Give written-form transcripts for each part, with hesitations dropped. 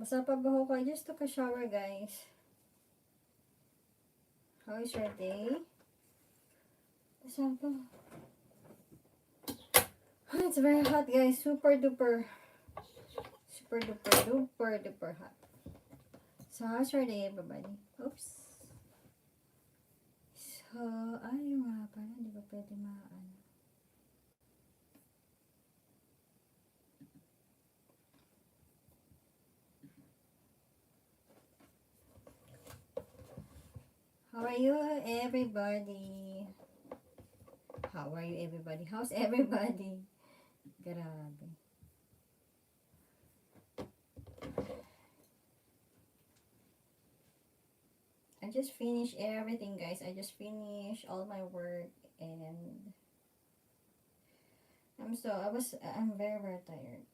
Basta pa ba ako? I just took a shower, guys. How is your day? Basta pa. It's very hot, guys. Super duper. Super duper duper duper hot. So, how's your day, everybody? Oops. So, ay, nga pala. Hindi ba pwede maano? How are you, everybody? How are you, everybody? How's everybody? Grabe. I just finished everything, guys. I just finished all my work and I'm very, very tired.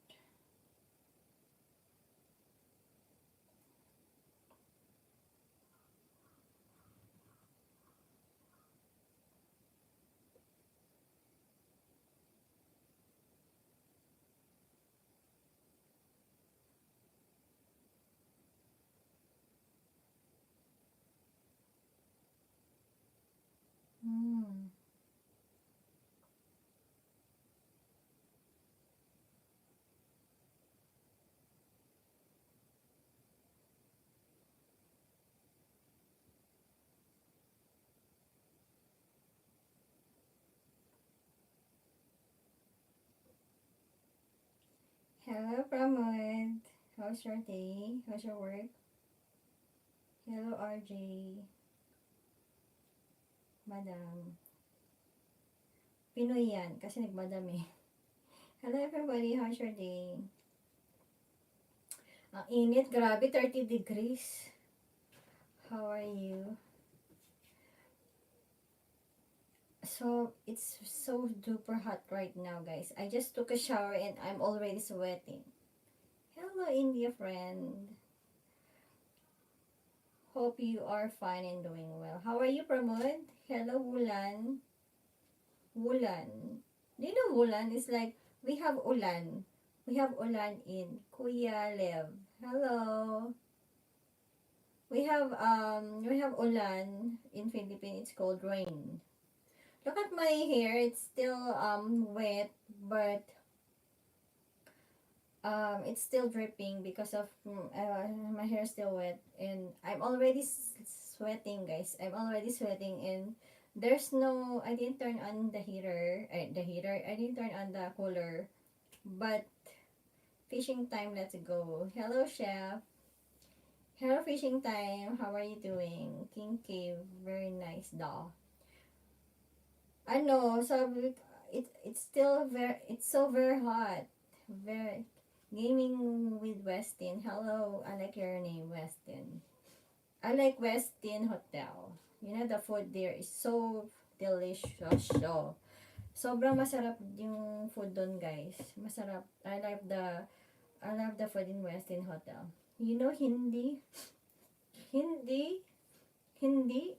Hmm. Hello, Pramod. How's your day? How's your work? Hello, RJ. Madam. Pinoy yan, kasi nagmadam eh. Hello, everybody. How's your day? Ang init, grabe, 30 degrees. How are you? So, it's so duper hot right now, guys. I just took a shower and I'm already sweating. Hello, India friend. Hope you are fine and doing well. How are you, Pramod? Hello, Wulan. Wulan. Do you know Wulan? It's like, we have Ulan. We have Ulan in Kuya Lev. Hello. We have Ulan in Philippines. It's called rain. Look at my hair. It's still wet, but it's still dripping because of my hair is still wet, and I'm already sweating, guys. I'm already sweating, and there's no. I didn't turn on the heater. I didn't turn on the cooler, but fishing time. Let's go. Hello, chef. Hello, fishing time. How are you doing? King Cave. Very nice, doll. I know. So it's still it's so very hot. Very gaming with Westin. Hello, I like your name, Westin. I like Westin Hotel. You know the food there is so delicious. So, sobrang masarap yung food doon, guys. Masarap. I love the food in Westin Hotel. You know Hindi? Hindi? Hindi?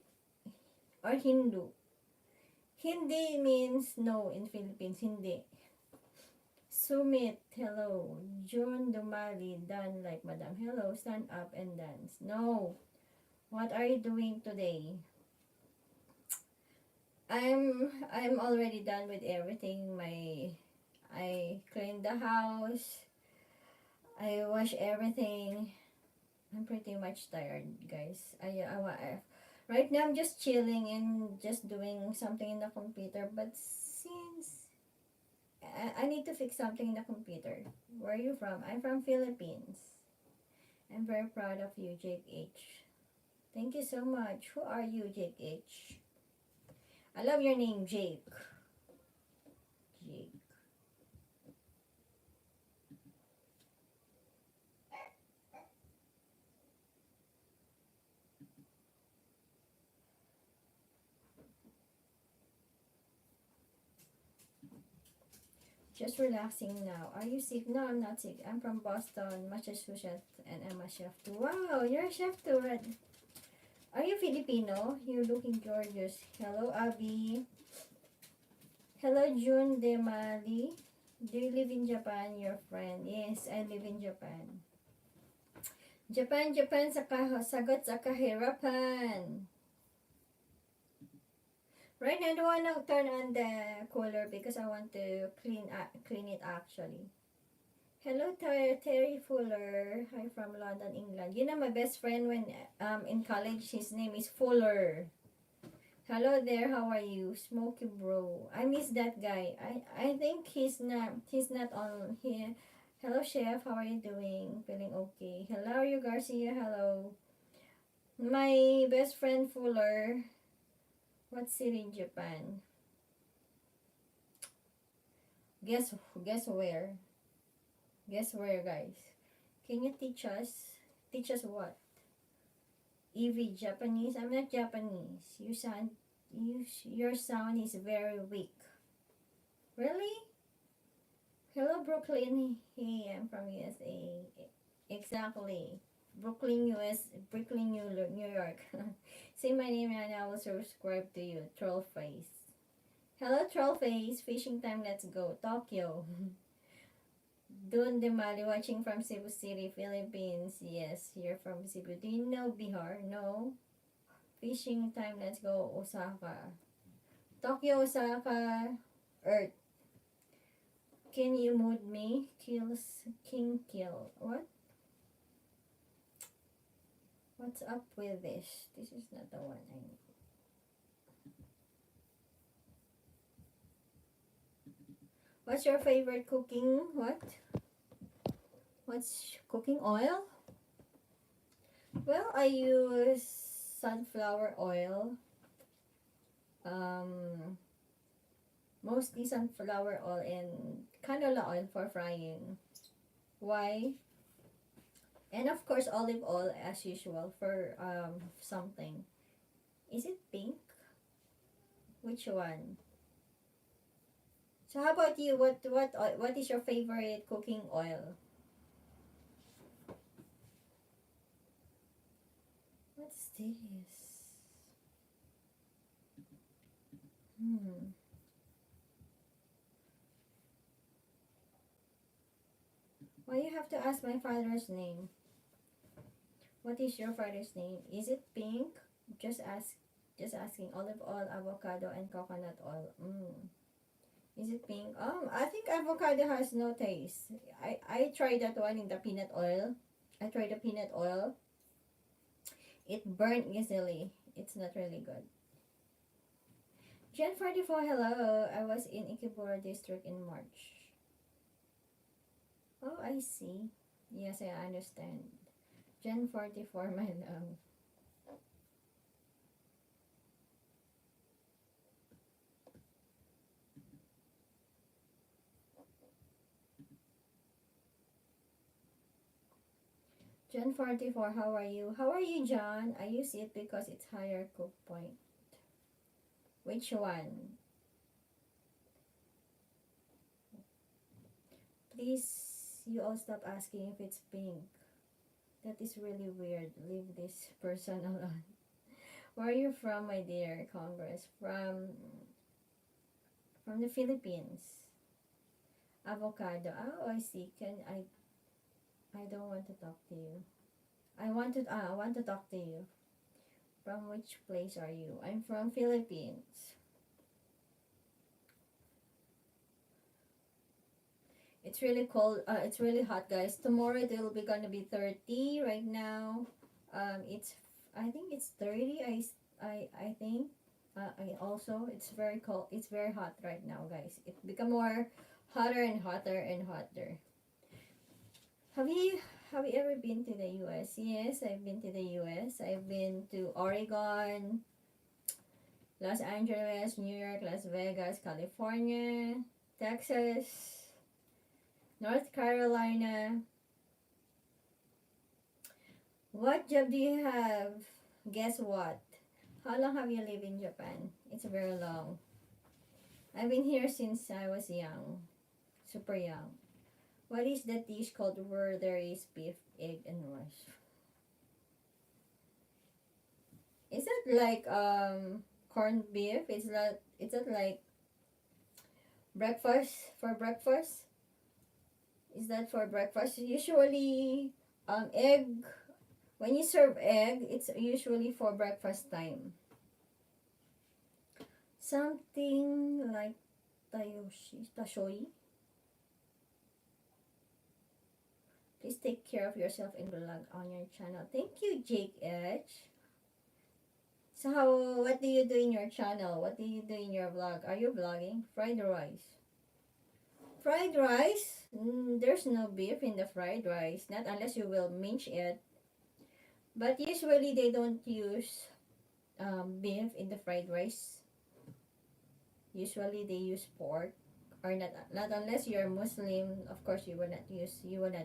Or Hindu? Hindi means no in Philippines. Hindi. Sumit, hello. June Dumali, done like Madam. Hello, stand up and dance. No. What are you doing today? I'm already done with everything. I cleaned the house. I wash everything. I'm pretty much tired, guys. Right now I'm just chilling and just doing something in the computer, but since I need to fix something in the computer. Where are you from? I'm from Philippines. I'm very proud of you, Jake H. Thank you so much. Who are you, Jake H? I love your name, Jake. Jake. Just relaxing now. Are you sick? No, I'm not sick. I'm from Boston, Massachusetts, and I'm a chef too. Wow, you're a chef too, Red. Are you Filipino? You're looking gorgeous. Hello, Abby. Hello, June Demali. Do you live in Japan? Your friend. Yes, I live in Japan. Japan, Japan sa sagot sa kahirapan. Right now, I don't want to turn on the cooler because I want to clean it actually. Hello, Terry Fuller. Hi from London, England. You know my best friend when in college. His name is Fuller. Hello there. How are you, Smokey Bro? I miss that guy. I think he's not on here. Hello, Chef. How are you doing? Feeling okay? Hello, you Garcia. Hello. My best friend Fuller. What city in Japan? Guess where? Guess where, guys? Can you teach us? Teach us what? Evie, Japanese? I'm not Japanese. Your sound is very weak. Really? Hello, Brooklyn. Hey, I'm from USA. Exactly. Brooklyn, New York. Say my name and I will subscribe to you. Trollface. Hello, Trollface. Fishing time, let's go. Tokyo. Dun Demali watching from Cebu City, Philippines. Yes, you're from Cebu. Do you know Bihar? No. Fishing time, let's go. Osaka. Tokyo, Osaka. Earth. Can you mood me? King kill. What? What's up with this? This is not the one I need. What's your favorite cooking? What? What's cooking oil? Well, I use sunflower oil. Um, Mostly sunflower oil and canola oil for frying. Why? And of course olive oil as usual for something. Is it pink? Which one? So how about you? What is your favorite cooking oil? What's this? Hmm. Why you have to ask my father's name? What is your father's name? Is it pink? Just ask. Just asking. Olive oil, avocado, and coconut oil. Is it pink? I think avocado has no taste. I tried that one in the peanut oil. I tried the peanut oil. It burned easily. It's not really good. Gen 44, hello. I was in Ikebura district in March. Oh, I see. Yes, I understand. Gen 44, my love. Gen 44, how are you? How are you, John? I use it because it's higher cook point. Which one? Please, you all stop asking if it's pink. That is really weird. Leave this person alone. Where are you from, my dear Congress? From the Philippines. Avocado. Oh, I see. I don't want to talk to you. I want to talk to you. From which place are you? I'm from Philippines. It's really cold. It's really hot, guys. Tomorrow it will be gonna be 30. Right now, it's I think it's 30. I think. I also it's very cold. It's very hot right now, guys. It become more hotter and hotter and hotter. Have you have you ever been to the U.S.? Yes, I've been to the U.S. I've been to Oregon, Los Angeles, New York, Las Vegas, California, Texas, North Carolina. What job do you have? Guess what? How long have you lived in Japan? It's very long. I've been here since I was young. Super young. What is that dish called where there is beef, egg, and rice? Is that like corned beef? Is that like breakfast for breakfast? Is that for breakfast? Usually egg When you serve egg, it's usually for breakfast time. Something like tashoy. Please take care of yourself and vlog on your channel. Thank you, Jake H. So what do you do in your channel? What do you do in your vlog? Are you vlogging? Fried rice. Fried rice? There's no beef in the fried rice. Not unless you will mince it. But usually they don't use beef in the fried rice. Usually they use pork. Or not unless you're Muslim, of course you will not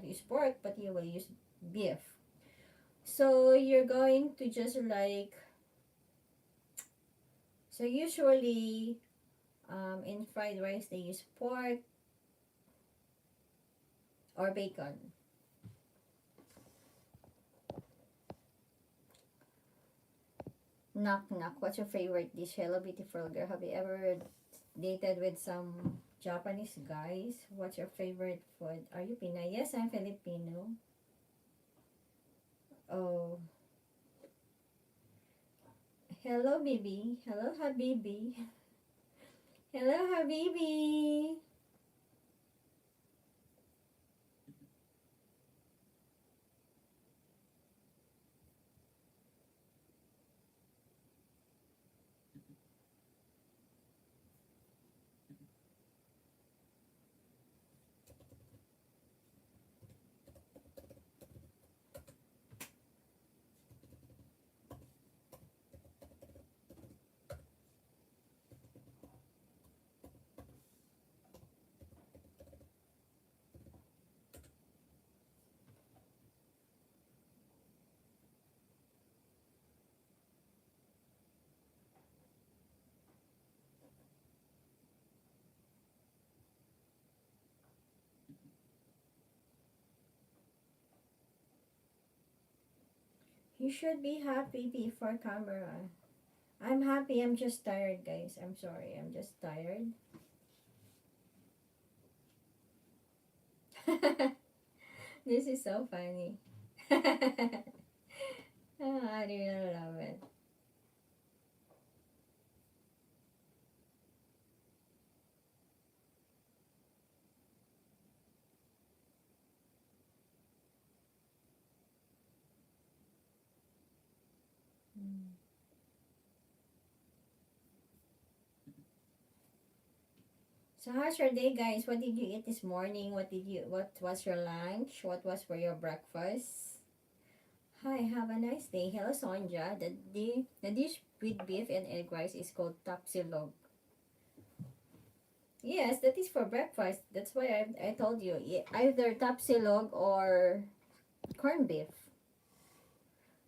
use pork, but you will use beef. So you're going to just like, so usually in fried rice they use pork or bacon. Knock knock. What's your favorite dish? Hello, beautiful girl. Have you ever dated with some Japanese guys? What's your favorite food? Are you Pinay? Yes, I'm Filipino. Oh, hello, baby. Hello, Habibi. Hello, Habibi. You should be happy before camera. I'm happy. I'm just tired, guys. I'm sorry. I'm just tired. This is so funny. Oh, I really love it. Mm. So how's your day, guys? What did you eat this morning? What was your lunch? What was for your breakfast? Hi, have a nice day. Hello, Sonja. The dish with beef and egg rice is called tapsilog. Yes, that is for breakfast. That's why I told you. Either tapsilog or corned beef.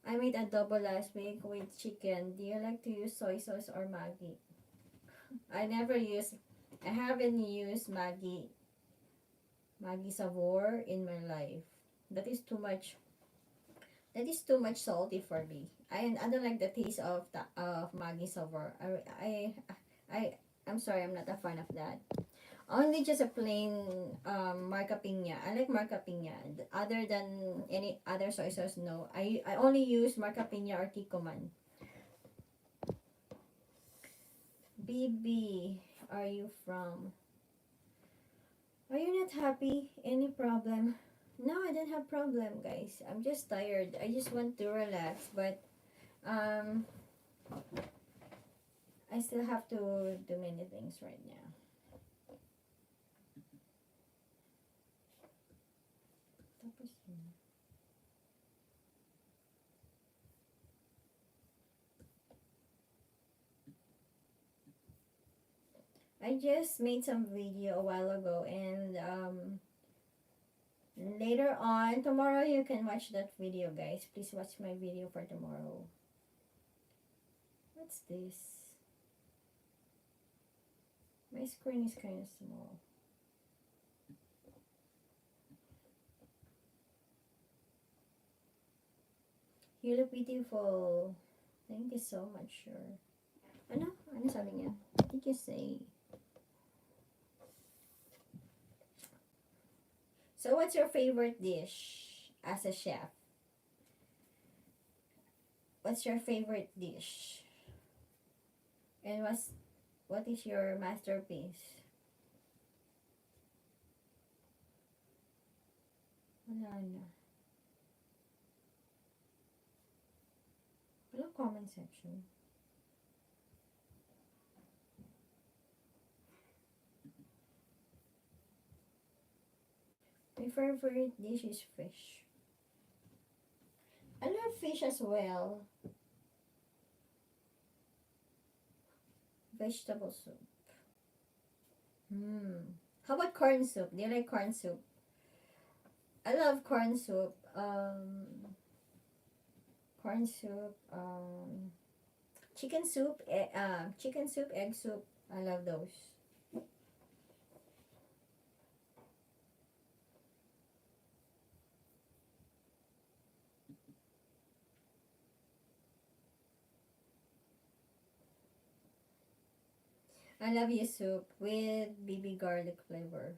I made a double last week with chicken. Do you like to use soy sauce or Maggi? I never use, I haven't used Maggi Savor in my life. That is too much. That is too much salty for me. I don't like the taste of Maggi Savor. I I'm sorry, I'm not a fan of that. Only just a plain marca piña. I like marca piña. Other than any other soy sauce, no. I only use marca piña or Kikoman. BB, are you from? Are you not happy? Any problem? No, I don't have problem, guys. I'm just tired. I just want to relax, but um, I still have to do many things right now. Tapos yun. I just made some video a while ago, and later on tomorrow you can watch that video, guys. Please watch my video for tomorrow. What's this? My screen is kind of small. You look beautiful. Thank you so much, sure. Ano? Ano sabi niya? What did you say? So what's your favorite dish as a chef? What's your favorite dish? And what is your masterpiece? Wala na. Wala comment section. My favorite dish is fish. I love fish as well. Vegetable soup. Hmm. How about corn soup? Do you like corn soup? I love corn soup. Corn soup. Chicken soup. Chicken soup, egg soup. I love those. I love you soup with baby garlic flavor.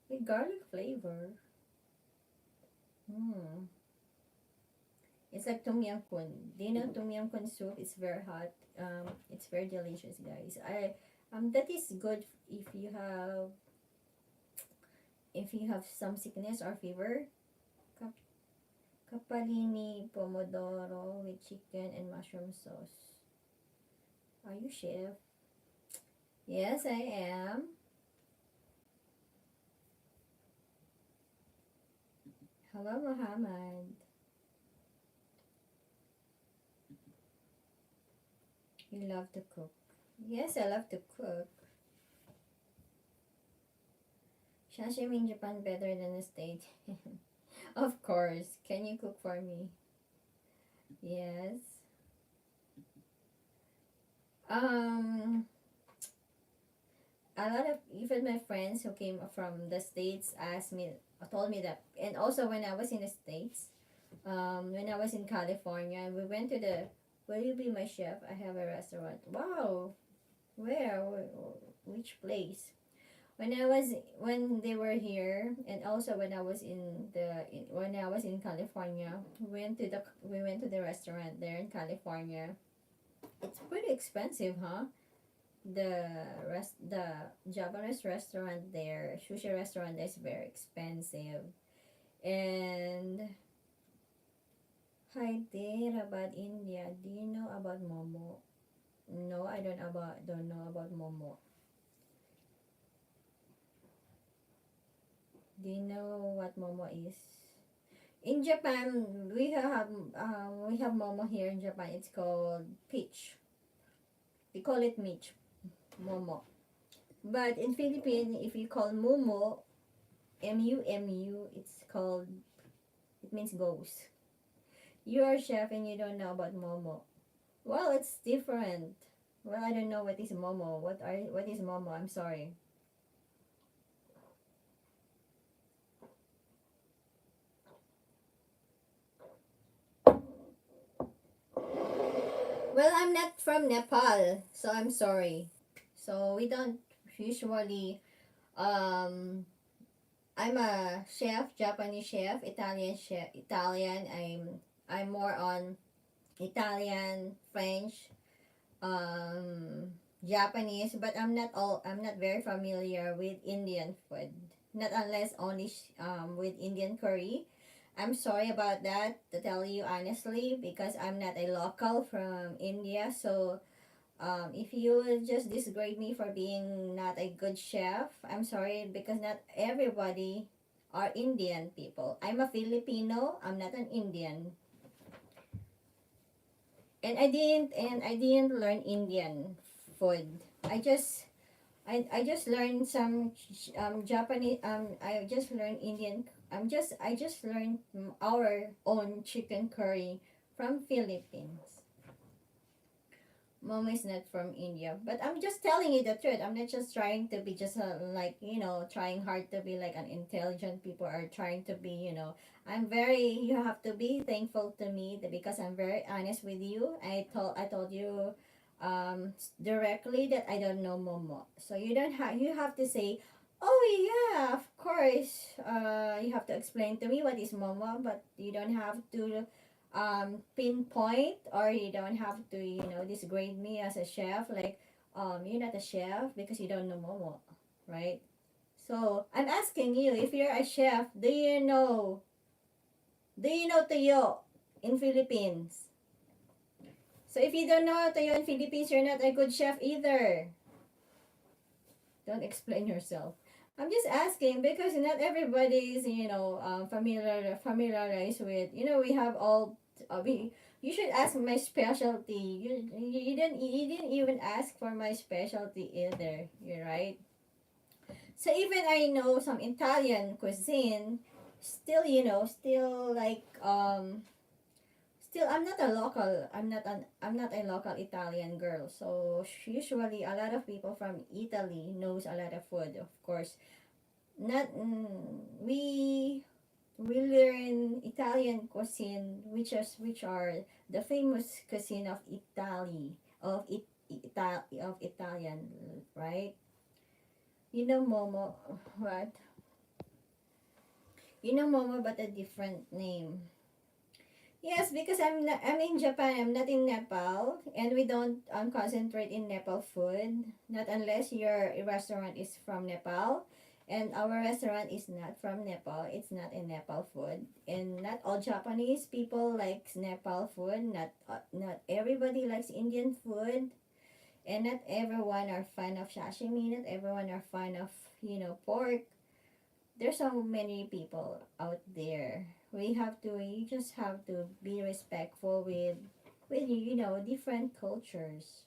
With garlic flavor. Hmm. It's like tom yum kun. Do you know tom yum kun soup? It's very hot. It's very delicious, guys. That is good if you have some sickness or fever. Kap- Kapalini pomodoro with chicken and mushroom sauce. Are you chef? Yes, I am. Hello, Muhammad. You love to cook. Yes, I love to cook. Sashimi in Japan better than the States. Of course. Can you cook for me? Yes. Um, a lot of even my friends who came from the States told me that, and also when I was in the States, when I was in California, we went to the. Will you be my chef? I have a restaurant. Wow, where? Which place? When they were here, and also when I was when I was in California, we went to the restaurant there in California. It's pretty expensive, huh? The Japanese restaurant there, sushi restaurant is very expensive. And hi there about India. Do you know about Momo? No, I don't know about Momo. Do you know what Momo is? In Japan, we have Momo here in Japan. It's called peach. We call it peach, Momo. But in Philippines, if you call Momo, Mumu, it means ghost. You are a chef and you don't know about Momo. Well, it's different. Well, I don't know what is Momo. What is Momo? I'm sorry. Well, I'm not from Nepal, so I'm sorry. So we don't usually um I'm a chef, Japanese chef, Italian chef, Italian. I'm more on Italian, French, um, Japanese, but I'm not very familiar with Indian food. Not unless only with Indian curry. I'm sorry about that to tell you honestly because I'm not a local from India. So if you would just disgrade me for being not a good chef, I'm sorry because not everybody are Indian people. I'm a Filipino. I'm not an Indian. And I didn't learn Indian food. I just learned some Japanese I just learned Indian I just learned our own chicken curry from Philippines. Mom is not from India, but I'm just telling you the truth. I'm not just trying to be just like trying hard to be like an intelligent people are trying to be. I'm very. You have to be thankful to me because I'm very honest with you. I told you, directly that I don't know Momo. So you have to say, oh yeah, of course. You have to explain to me what is Momo, but you don't have to pinpoint, or you don't have to, disgrade me as a chef, like, you're not a chef because you don't know Momo, right? So I'm asking you, if you're a chef, do you know tuyo in Philippines? So if you don't know tuyo in Philippines, you're not a good chef either. Don't explain yourself. I'm just asking because not everybody is, familiarized with, we have all, you should ask my specialty. You didn't even ask for my specialty either. You're right. So even I know some Italian cuisine, still, like, still, I'm not a local Italian girl. So usually a lot of people from Italy knows a lot of food, of course. Not we learn Italian cuisine, which are the famous cuisine of Italy, of Italian, right? Momo, what? Momo, but a different name. Yes, because I'm in Japan. I'm not in Nepal, and we don't concentrate in Nepal food. Not unless your restaurant is from Nepal, and our restaurant is not from Nepal. It's not in Nepal food, and not all Japanese people likes Nepal food. Not everybody likes Indian food, and not everyone are fan of sashimi. Not everyone are fan of pork. There's so many people out there. We just have to be respectful with different cultures.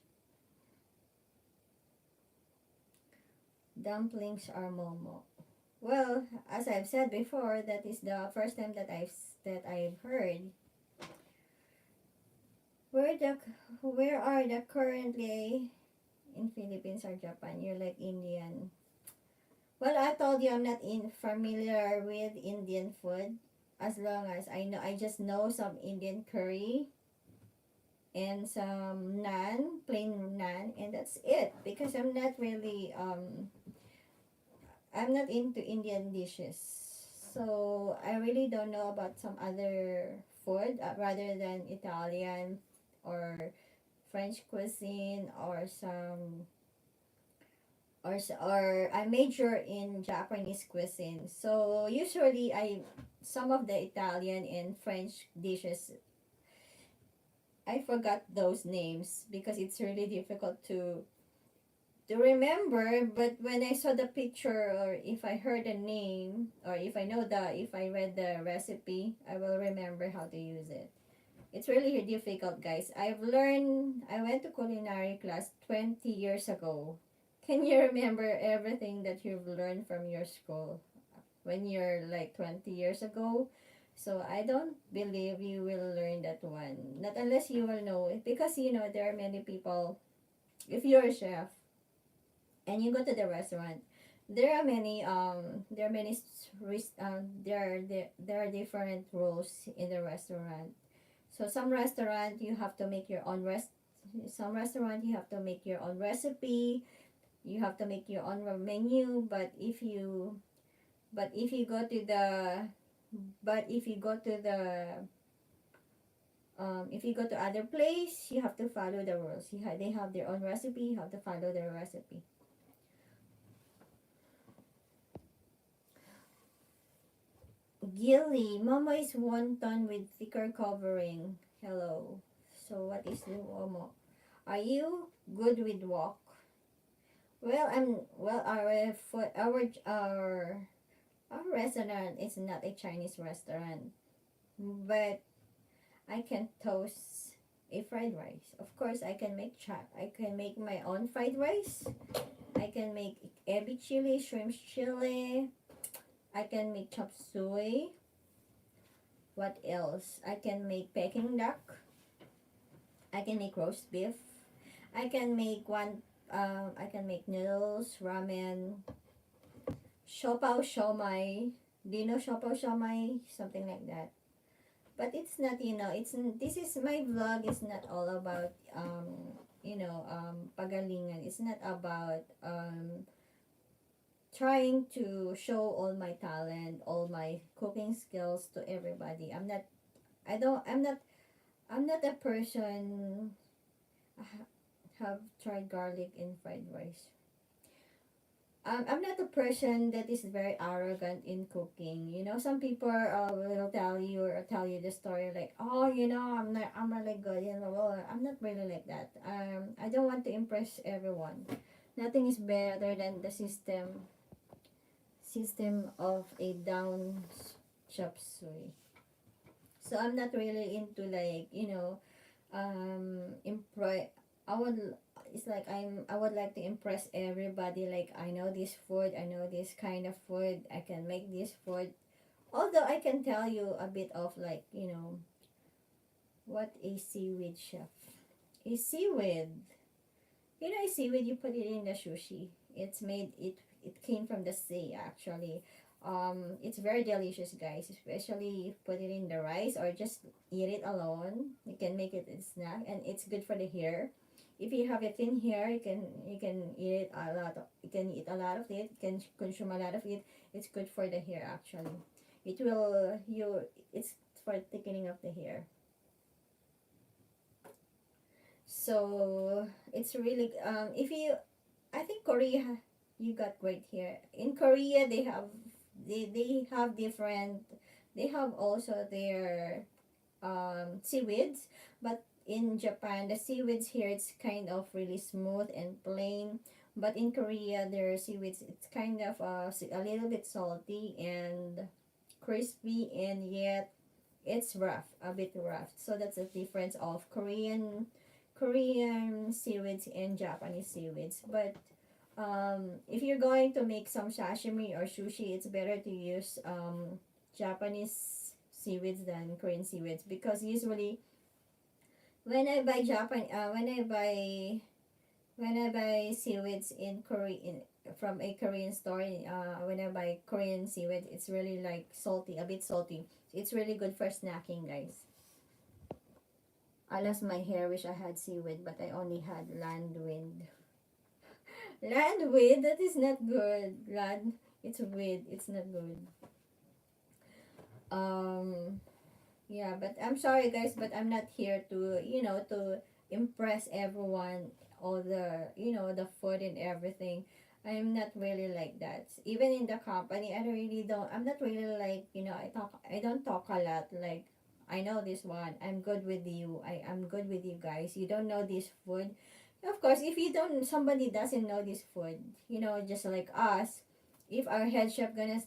Dumplings are momo. Well, as I've said before, that is the first time that I've heard. Where the where are the currently in Philippines or Japan? You're like Indian. Well, I told you I'm not familiar with Indian food. As long as I know, I just know some Indian curry and some naan, plain naan, and that's it. Because I'm not into Indian dishes. So I really don't know about some other food, rather than Italian or French cuisine, or I major in Japanese cuisine. So usually some of the Italian and French dishes, I forgot those names because it's really difficult to remember. But when I saw the picture, or if I heard the name, or if I read the recipe, I will remember how to use it. It's really difficult, guys. I went to culinary class 20 years ago. Can you remember everything that you've learned from your school when you're like 20 years ago? So I don't believe you will learn that one. Not unless you will know it. Because, there are many people, if you're a chef and you go to the restaurant, there are different rules in the restaurant. So some restaurant you have to make your own recipe, you have to make your own menu. But if you go to the but if you go to other place, you have to follow the rules. They have their own recipe, you have to follow their recipe. Gilly, Mama is wonton with thicker covering. Hello. So what is the Momo? Are you good with wok? Our restaurant is not a Chinese restaurant, but I can toast a fried rice. Of course, I can make my own fried rice. I can make ebi chili, shrimp chili. I can make chop suey. What else? I can make Peking duck. I can make roast beef. I can make I can make noodles, ramen, siopaw siomai. Do you know siopaw siomai? Something like that. But it's not, this is my vlog is not all about pagalingan. It's not about trying to show all my talent, all my cooking skills to everybody. I'm not I'm not a person have tried garlic in fried rice. I'm not a person that is very arrogant in cooking. You know, some people will tell you the story like, oh, you know, I'm really good. You know, well, I'm not really like that. I don't want to impress everyone. Nothing is better than the system of a down chop suey. So I'm not really into like, you know, impre I would it's like I would like to impress everybody, like I know this food, I know this kind of food, I can make this food. Although I can tell you a bit of like, you know, what a seaweed chef. A seaweed. You know, a seaweed, you put it in the sushi. It came from the sea actually. It's very delicious, guys, especially you put it in the rice or just eat it alone. You can make it a snack and it's good for the hair. If you have a thin hair, you can eat it a lot you can eat a lot of it, you can consume a lot of it. It's good for the hair actually. It will you it's for thickening of the hair. So it's really if you I think Korea, you got great hair. In Korea, they have different. They have also their seaweeds, but in Japan, the seaweeds here it's kind of really smooth and plain. But in Korea, their seaweeds it's kind of a little bit salty and crispy, and yet it's rough, a bit rough. So that's the difference of Korean seaweeds and Japanese seaweeds. But if you're going to make some sashimi or sushi, it's better to use Japanese seaweeds than Korean seaweeds, because usually when I buy when I buy seaweeds in from a Korean store, when I buy Korean seaweed, it's really like salty, a bit salty. It's really good for snacking, guys. I lost my hair, wish I had seaweed, but I only had land wind. Land weed, that is not good. Land, it's weed, it's not good. Um, yeah, but I'm sorry, guys, but I'm not here to, you know, to impress everyone, all the, you know, the food and everything. I'm not really like that. Even in the company, I'm not really like, you know, I don't talk a lot. Like, I know this one. I'm good with you. I'm good with you guys. You don't know this food. Of course, if you don't, somebody doesn't know this food, you know, just like us, if our head chef gonna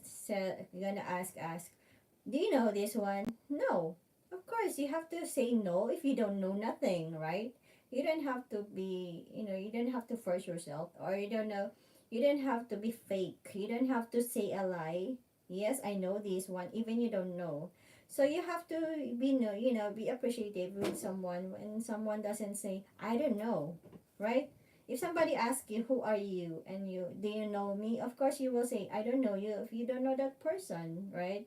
ask us, do you know this one? No. Of course, you have to say no if you don't know nothing, right? You don't have to be, you know, you don't have to force yourself, or you don't know, you don't have to be fake. You don't have to say a lie. Yes, I know this one, even you don't know. So you have to be, no, you know, be appreciative with someone when someone doesn't say, I don't know, right? If somebody asks you, who are you? And you, do you know me? Of course, you will say, I don't know you if you don't know that person, right?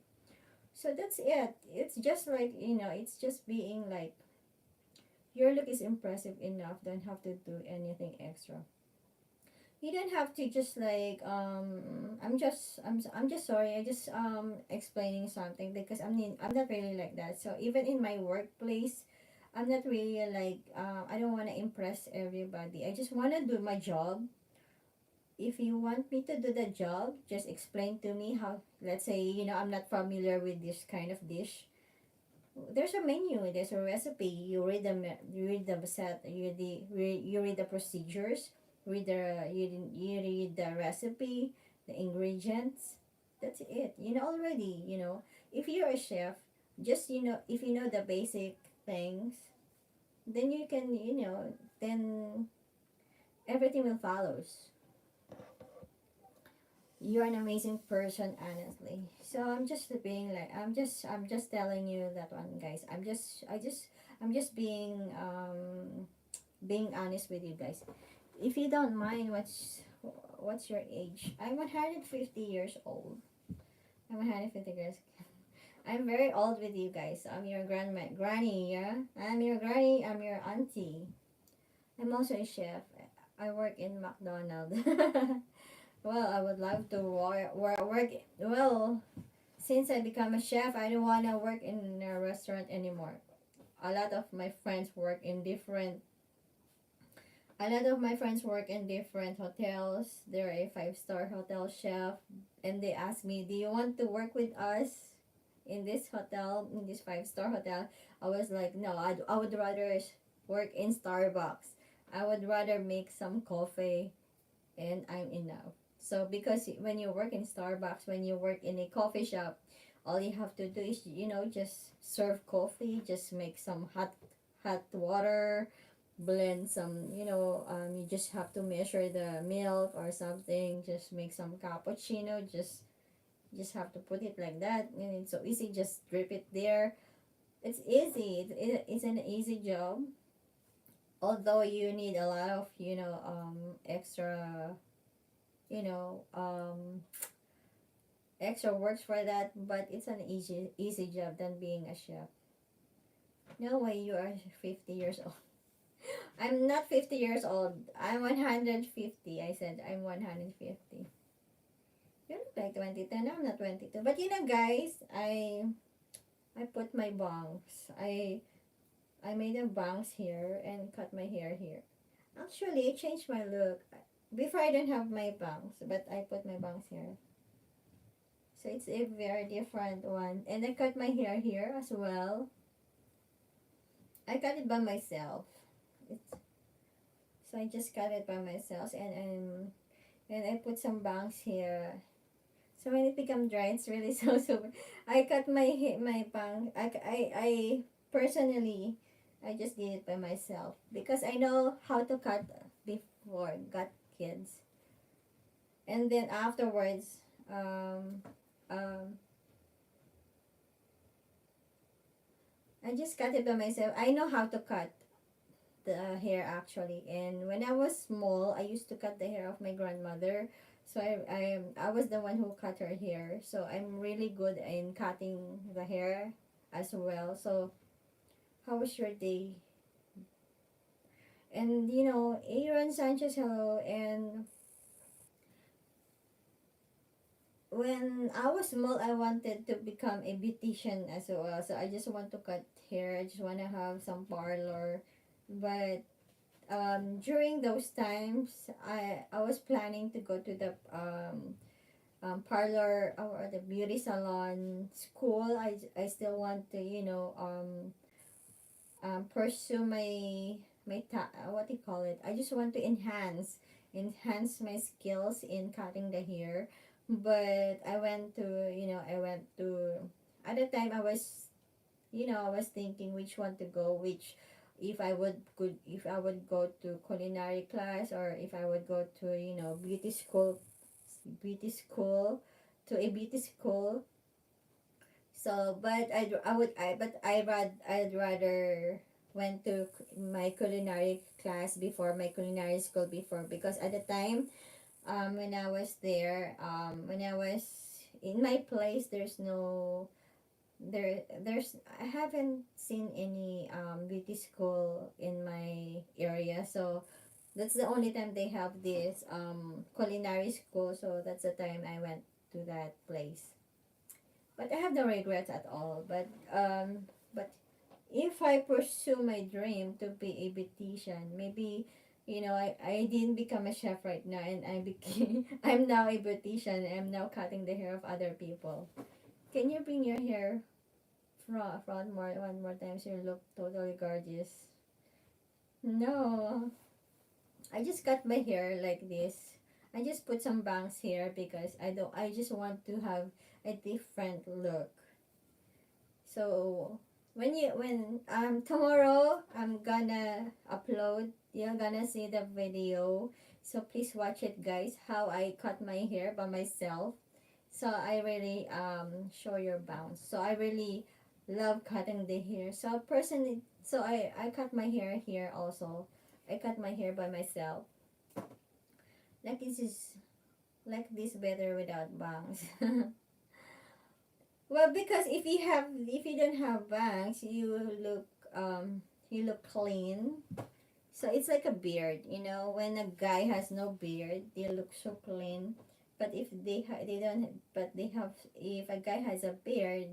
So that's it. It's just like, you know, it's just being like, your look is impressive enough, don't have to do anything extra. You don't have to just like I'm just sorry, I just explaining something because I'm not really like that. So even in my workplace, I'm not really like I don't want to impress everybody. I just want to do my job. If you want me to do the job, just explain to me how. Let's say, you know, I'm not familiar with this kind of dish. There's a menu, there's a recipe. You read you read the set, you read the procedures, you read the recipe, the ingredients. That's it. You know already. You know, if you're a chef, just, you know, if you know the basic things, then you can, you know, then everything will follows. You're an amazing person, honestly. So I'm just being like, I'm just telling you that one, guys. I'm just being honest with you guys. If you don't mind, what's your age? I'm 150 years old. I'm 150 years. I'm very old with you guys. I'm your granny, yeah. I'm your granny. I'm your auntie. I'm also a chef. I work in McDonald's. Well, I would love to work. Well, since I become a chef, I don't want to work in a restaurant anymore. a lot of my friends work in different a lot of my friends work in different hotels. They're a five-star hotel chef, and they asked me, "Do you want to work with us in this hotel, in this five-star hotel?" I was like, "No, I would rather work in Starbucks. I would rather make some coffee, and I'm enough." So because when you work in Starbucks, when you work in a coffee shop, all you have to do is, just serve coffee, just make some hot water, blend some, you just have to measure the milk or something, just make some cappuccino, just have to put it like that, and it's so easy, just drip it there. It's easy, it's an easy job, although you need a lot of, extra, you know um extra works for that, but it's an easy job than being a chef. No way you are 50 years old. I'm not 50 years old. I'm 150. I said I'm 150. You look like 22. No, I'm not 22. But guys, I put my bangs. I made a bangs here and cut my hair here. Actually, I changed my look. Before I didn't have my bangs, but I put my bangs here. So it's a very different one. And I cut my hair here as well. I cut it by myself. It's So I just cut it by myself, and I put some bangs here. So when it become dry, it's really so super. I cut my bang. I personally, I just did it by myself because I know how to cut before got kids, and then afterwards, um, I just cut it by myself. I know how to cut the hair actually, and when I was small, I used to cut the hair of my grandmother. So I was the one who cut her hair, so I'm really good in cutting the hair as well. So how was your day? And Aaron Sanchez, hello. And when I was small, I wanted to become a beautician as well, so I just want to cut hair, I just want to have some parlor. But during those times, I was planning to go to the parlor or the beauty salon school. I still want to pursue what do you call it, I just want to enhance my skills in cutting the hair. But I went to at the time, I was thinking which one to go, which if I would go to culinary class, or if I would go to beauty school to a beauty school. So but I would I but I'd rather went to my culinary class before, my culinary school before, because at the time, when I was there, when I was in my place, there's I haven't seen any beauty school in my area. So that's the only time they have this culinary school. So that's the time I went to that place. But I have no regrets at all. But if I pursue my dream to be a beautician, maybe I didn't become a chef right now, and I became I'm now a beautician. I'm now cutting the hair of other people. Can you bring your hair front more one more time so you look totally gorgeous? No, I just cut my hair like this. I just put some bangs here because I just want to have a different look. So when tomorrow I'm gonna upload, you're gonna see the video. So please watch it, guys, how I cut my hair by myself. So I really show your bounce. So I really love cutting the hair. So personally, so I cut my hair here also. I cut my hair by myself. Like this is like this better without bangs. Well, because if you don't have bangs, you look clean. So it's like a beard, when a guy has no beard, they look so clean. But if they don't, but they have, if a guy has a beard,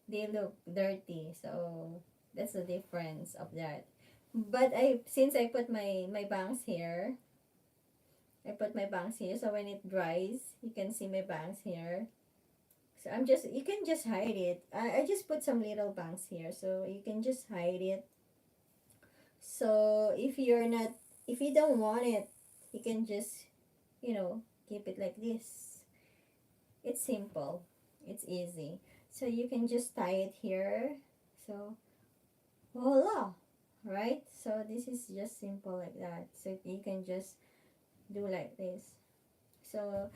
they look dirty. So That's the difference of that. But I since I put my bangs here, I put my bangs here, so when it dries, you can see my bangs here. So I'm just, you can just hide it. I just put some little bangs here, so you can just hide it. So if you're not, if you don't want it, you can just, you know, keep it like this. It's simple. It's easy. So you can just tie it here. So voila, right? So this is just simple like that. So you can just do like this. So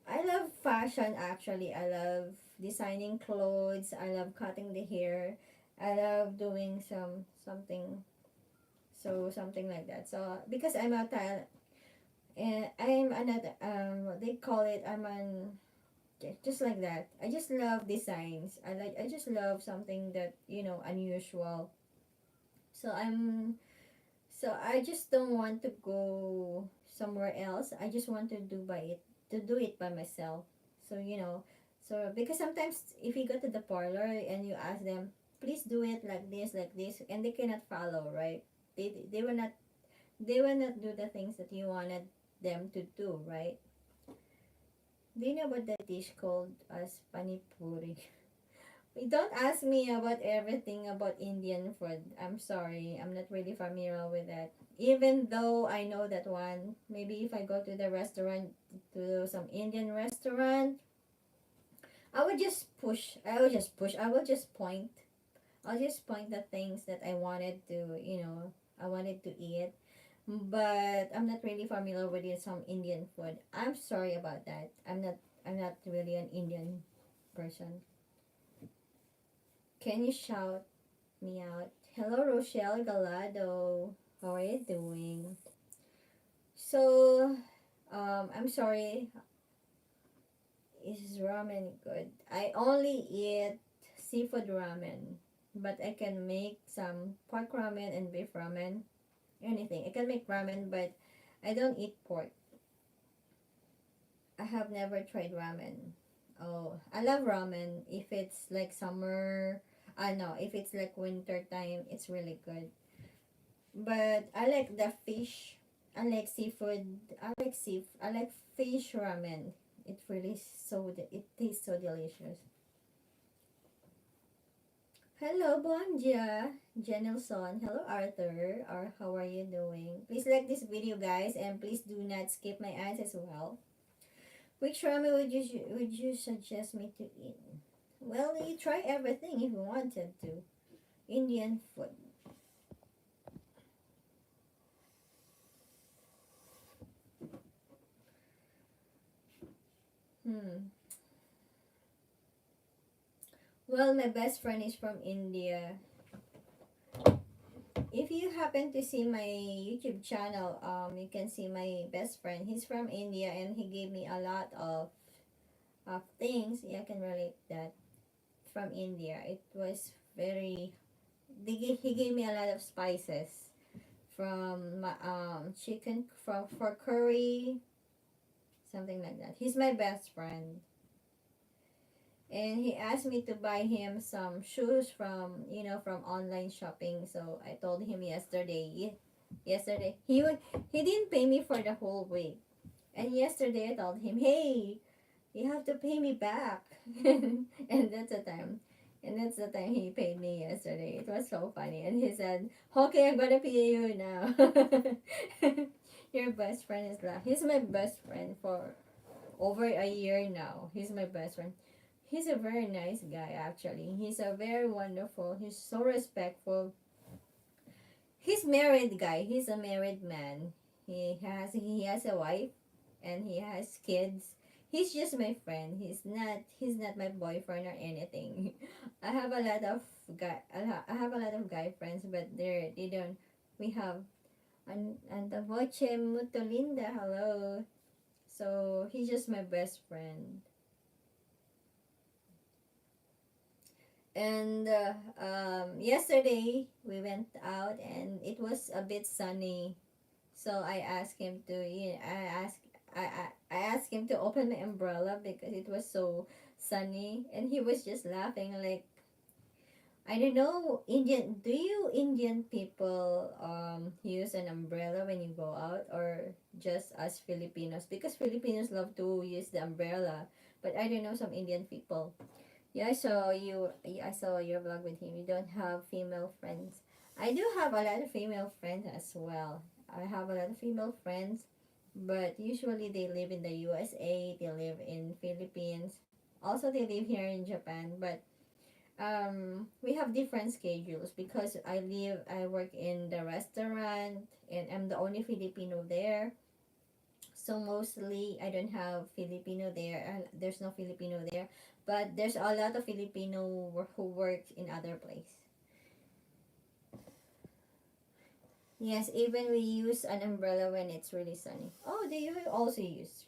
I love fashion actually. I love designing clothes. I love cutting the hair. I love doing something, so something like that. So because I'm a tile, and I'm another what they call it, I'm an just like that. I just love designs. I just love something that, you know, unusual. So I just don't want to go somewhere else. I just want to do it by myself. So, you know, so because sometimes if you go to the parlor and you ask them, please do it like this, and they cannot follow, right? They will not, they will not do the things that you wanted them to do, right? Do you know about the dish called as panipuri? Don't ask me about everything about Indian food. I'm sorry. I'm not really familiar with that. Even though I know that one, maybe if I go to the restaurant, to some Indian restaurant, I would just push. I would just push. I will just point. I'll just point the things that I wanted to, you know, I wanted to eat. But I'm not really familiar with some Indian food. I'm sorry about that. I'm not really an Indian person. Can you shout me out? Hello, Rochelle Galado. How are you doing? So, I'm sorry. Is ramen good? I only eat seafood ramen, but I can make some pork ramen and beef ramen. Anything. I can make ramen, but I don't eat pork. I have never tried ramen. Oh, I love ramen if it's like summer. I know if it's like winter time, it's really good. But I like the fish. I like seafood. I like fish ramen. It really it tastes so delicious. Hello, Bonja, Jenelson. Hello, Arthur. Or how are you doing? Please like this video, guys, and please do not skip my ads as well. Which ramen would you suggest me to eat? Well, you try everything if you wanted to. Indian food. Hmm. Well, my best friend is from India. If you happen to see my YouTube channel, you can see my best friend. He's from India and he gave me a lot of things. Yeah, I can relate that from India. It was very. He gave me a lot of spices from chicken from for curry, something like that. He's my best friend. And he asked me to buy him some shoes from, you know, from online shopping. So I told him yesterday he didn't pay me for the whole week. And yesterday I told him, hey, you have to pay me back. and that's the time. And that's the time he paid me yesterday. It was so funny. And he said, okay, I'm gonna pay you now. Your best friend is left. He's my best friend for over a year now. He's my best friend. He's a very nice guy actually. He's a very wonderful. He's so respectful. He's married guy. He's a married man. He has a wife and he has kids. He's just my friend. He's not my boyfriend or anything. I have a lot of I have a lot of guy friends, but they don't. We have and the voce muto linda. Hello. So he's just my best friend. And yesterday we went out and it was a bit sunny. So I asked him to, you know, I asked him to open my umbrella because it was so sunny, and he was just laughing like, I don't know, Indian, do you Indian people use an umbrella when you go out, or just as Filipinos? Because Filipinos love to use the umbrella, but I don't know some Indian people. Yeah, I saw you. I saw your vlog with him. You don't have female friends. I do have a lot of female friends as well. I have a lot of female friends, but usually they live in the USA. They live in Philippines. Also, they live here in Japan. But we have different schedules because I work in the restaurant, and I'm the only Filipino there. So mostly I don't have Filipino there. There's no Filipino there, but there's a lot of Filipino who work in other place. Yes, even we use an umbrella when it's really sunny. Oh, do you also use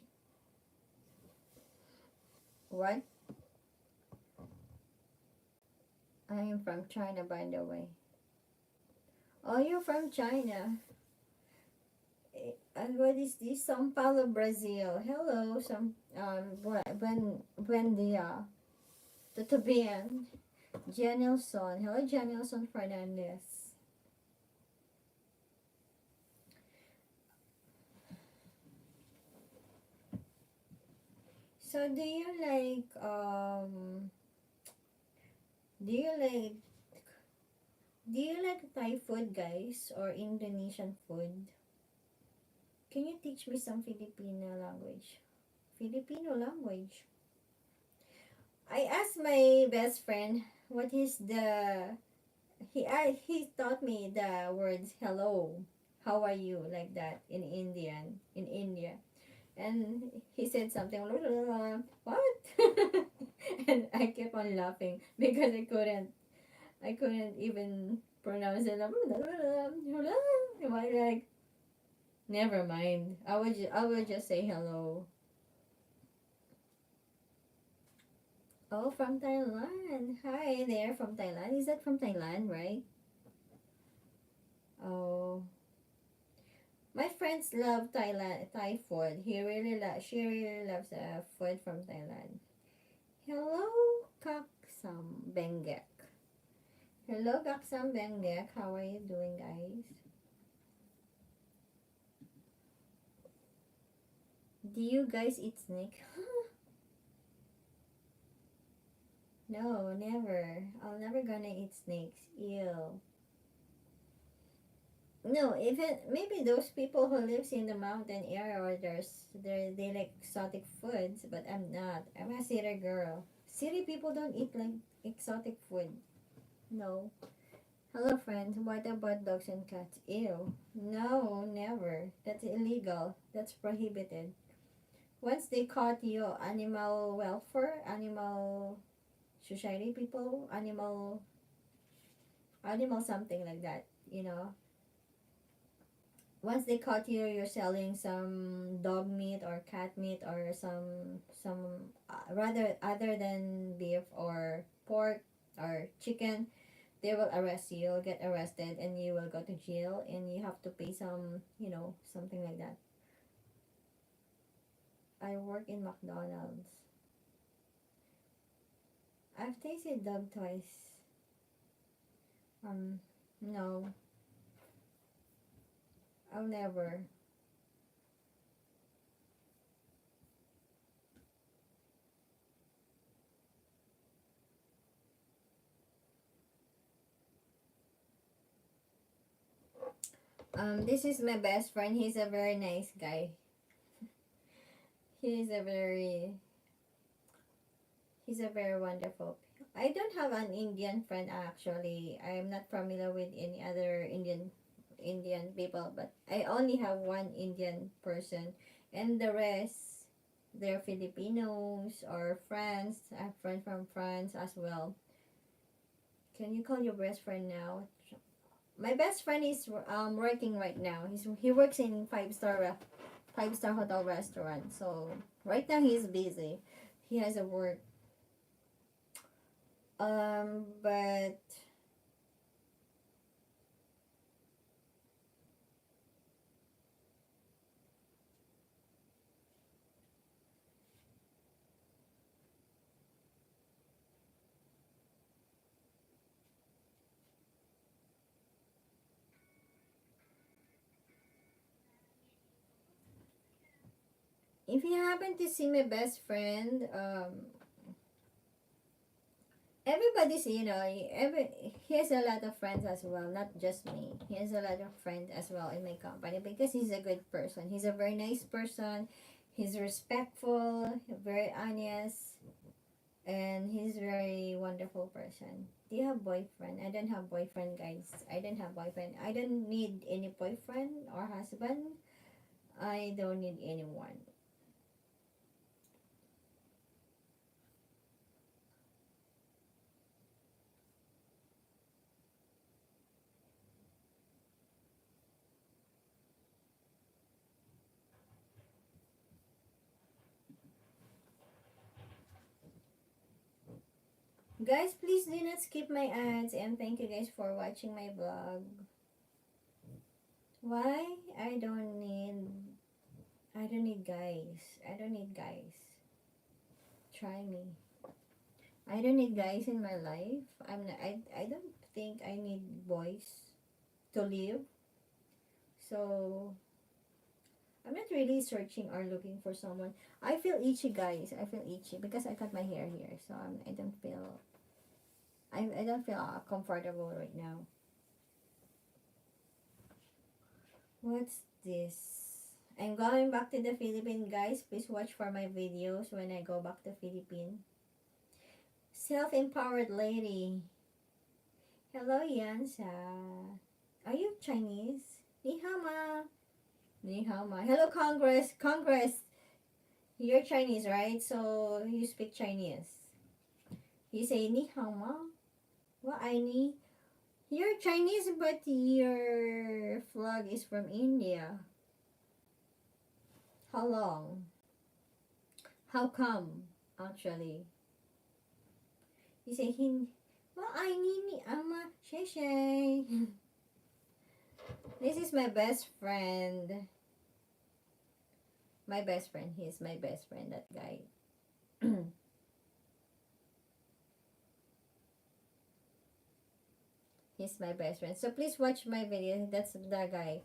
what? I am from China, by the way. Oh, you're from China. And what is this? São Paulo, Brazil. Hello, some when the Tudo bem? Janelson. Hello, Janelson Fernandez. So do you like do you like Thai food, guys, or Indonesian food? Can you teach me some Filipino language? Filipino language. I asked my best friend what is the he taught me the words hello, how are you, like that in India, and he said something what and I kept on laughing because I couldn't even pronounce it. Like, never mind. I would just say hello. Oh, from Thailand. Hi there, from Thailand. Is that from Thailand, right? Oh, my friends love Thai food. She really loves food from Thailand. Hello, Kaksam Benggek. Hello, Kaksam Benggek. How are you doing, guys? Do you guys eat snake? No, never. I'll never gonna eat snakes. Ew. No, even maybe those people who lives in the mountain area or they like exotic foods, but I'm not. I'm a city girl. City people don't eat like exotic food. No. Hello, friends. What about dogs and cats? Ew. No, never. That's illegal. That's prohibited. Once they caught you, animal welfare, animal society people, animal something like that, you know. Once they caught you, you're selling some dog meat or cat meat or some rather other than beef or pork or chicken, they will arrest you. You'll get arrested and you will go to jail and you have to pay some, something like that. I work in McDonald's. I've tasted dog twice. Um, no, I'll never. This is my best friend. He's a very nice guy. He's a very he's a very wonderful. I don't have an Indian friend actually. I'm not familiar with any other Indian people, but I only have one Indian person, and the rest they're Filipinos or France. I have friend from France as well. Can you call your best friend now? My best friend is working right now. He works in five star hotel restaurant. So right now he's busy. He has a work. But If you happen to see my best friend, everybody's, he has a lot of friends as well, not just me. He has a lot of friends as well in my company because he's a good person. He's a very nice person. He's respectful, very honest, and he's very wonderful person. Do you have boyfriend? I don't have boyfriend, guys. I don't have boyfriend. I don't need any boyfriend or husband. I don't need anyone. Guys, please do not skip my ads, and thank you guys for watching my vlog. Why? I don't need guys. I don't need guys. Try me. I don't need guys in my life. I don't think I need boys to live. So I'm not really searching or looking for someone. I feel itchy, guys. I feel itchy because I cut my hair here. So I don't feel I don't feel comfortable right now. What's this? I'm going back to the Philippines, guys. Please watch for my videos when I go back to Philippines. Self-empowered lady. Hello, Yansa. Are you Chinese? Ni hao ma. Ni hao ma. Hello, Congress. Congress. You're Chinese, right? So you speak Chinese. You say ni hao ma. What I need? You're Chinese, but your flag is from India. How long? How come? Actually, you say hin. Well, I need ni ama shay shay. This is my best friend. My best friend. He's my best friend. That guy. He's my best friend. So please watch my video. That's the guy.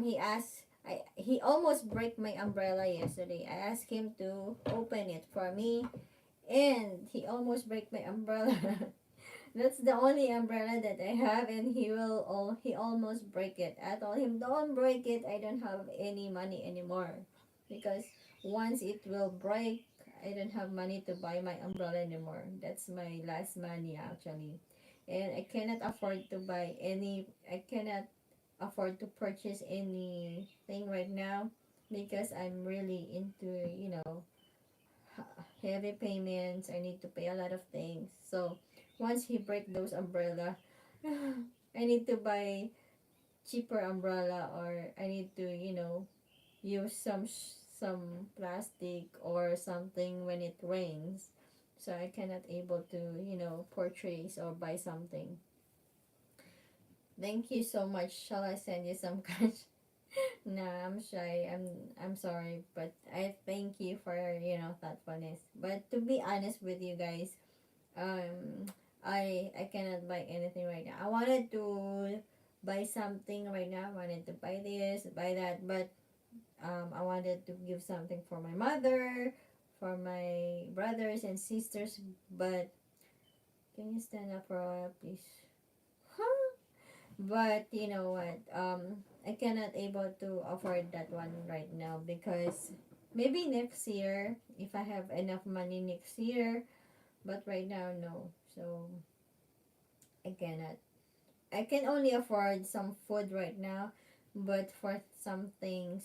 He asked. He almost broke my umbrella yesterday. I asked him to open it for me, and he almost break my umbrella. That's the only umbrella that I have, and he almost break it. I told him, don't break it. I don't have any money anymore, because once it will break, I don't have money to buy my umbrella anymore. That's my last money actually, and I cannot afford to buy any. I cannot afford to purchase anything right now because I'm really into heavy payments. I need to pay a lot of things. So once he break those umbrella, I need to buy cheaper umbrella, or I need to use some plastic or something when it rains. So I cannot able to purchase or buy something. Thank you so much. Shall I send you some cash? No, I'm shy. I'm sorry, but I thank you for thoughtfulness. But to be honest with you guys, um, I cannot buy anything right now. I wanted to buy something right now. I wanted to buy this, buy that, but I wanted to give something for my mother, for my brothers and sisters. But can you stand up for a while, please? Huh? But you know what? I cannot able to afford that one right now because maybe next year if I have enough money next year. But right now, no. So I cannot. I can only afford some food right now, but for some things,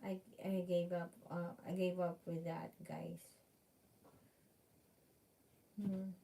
I gave up. I gave up with that, guys. Hmm.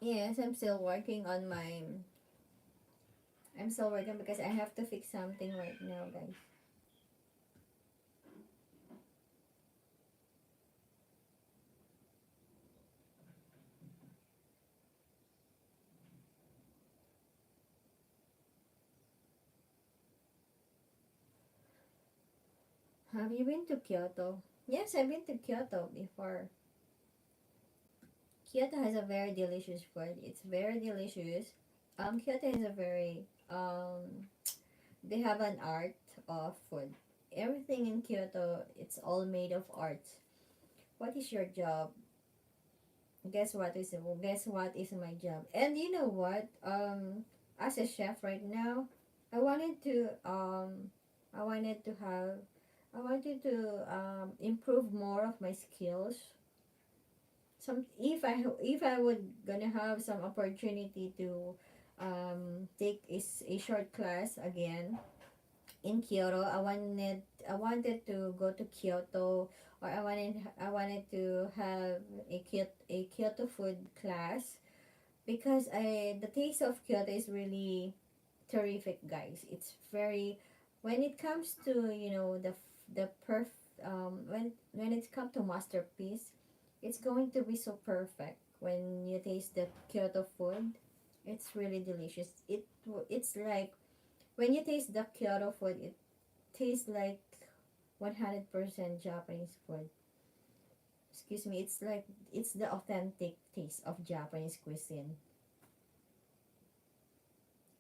Yes, I'm still working on my. I'm still working because I have to fix something right now, guys. Have you been to Kyoto? Yes, I've been to Kyoto before. Kyoto has a very delicious food. It's very delicious. Kyoto is a very they have an art of food. Everything in Kyoto, it's all made of art. What is your job? Guess what is my job? And you know what? As a chef right now, I wanted to I wanted to have I wanted to improve more of my skills. Some if I would gonna have some opportunity to take a short class again in Kyoto. I wanted to go to Kyoto, or I wanted to have a Kyoto food class, because I the taste of Kyoto is really terrific, guys. It's very, when it comes to, the when it comes to masterpiece, it's going to be so perfect when you taste the Kyoto food. It's really delicious. It's like, when you taste the Kyoto food, it tastes like 100% Japanese food. Excuse me, it's like it's the authentic taste of Japanese cuisine.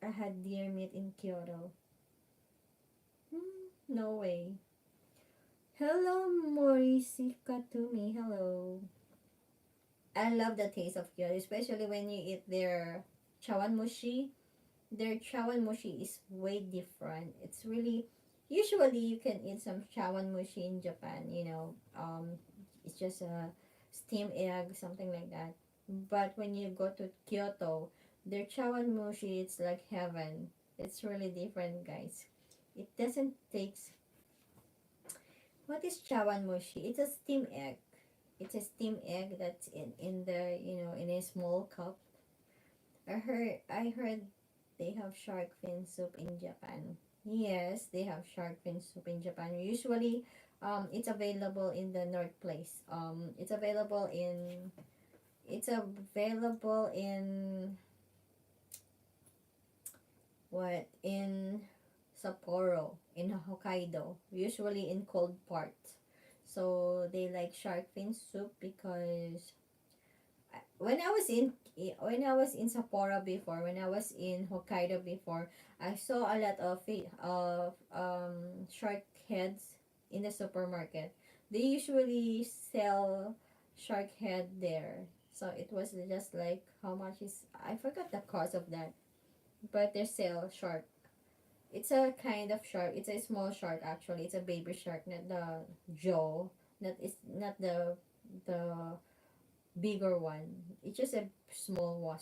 I had deer meat in Kyoto. No way. Hello, Morisi Katumi. Hello. I love the taste of Kyoto, especially when you eat their chawanmushi. Their chawanmushi is way different. It's really, usually you can eat some chawanmushi in Japan. It's just a steamed egg, something like that. But when you go to Kyoto, their chawanmushi, it's like heaven. It's really different, guys. It doesn't taste. What is chawanmushi? It's a steamed egg. It's a steamed egg that's in the in a small cup. I heard they have shark fin soup in Japan. Yes, they have shark fin soup in Japan. Usually, it's available in the North Place. It's available in what, in Sapporo, in Hokkaido, usually in cold parts. So they like shark fin soup because when I was in Sapporo before, when I was in Hokkaido before, I saw a lot of shark heads in the supermarket. They usually sell shark head there. So it was just like, how much is, I forgot the cost of that, but they sell shark. It's a kind of shark. It's a small shark actually. It's a baby shark, not the jaw. Not the bigger one. It's just a small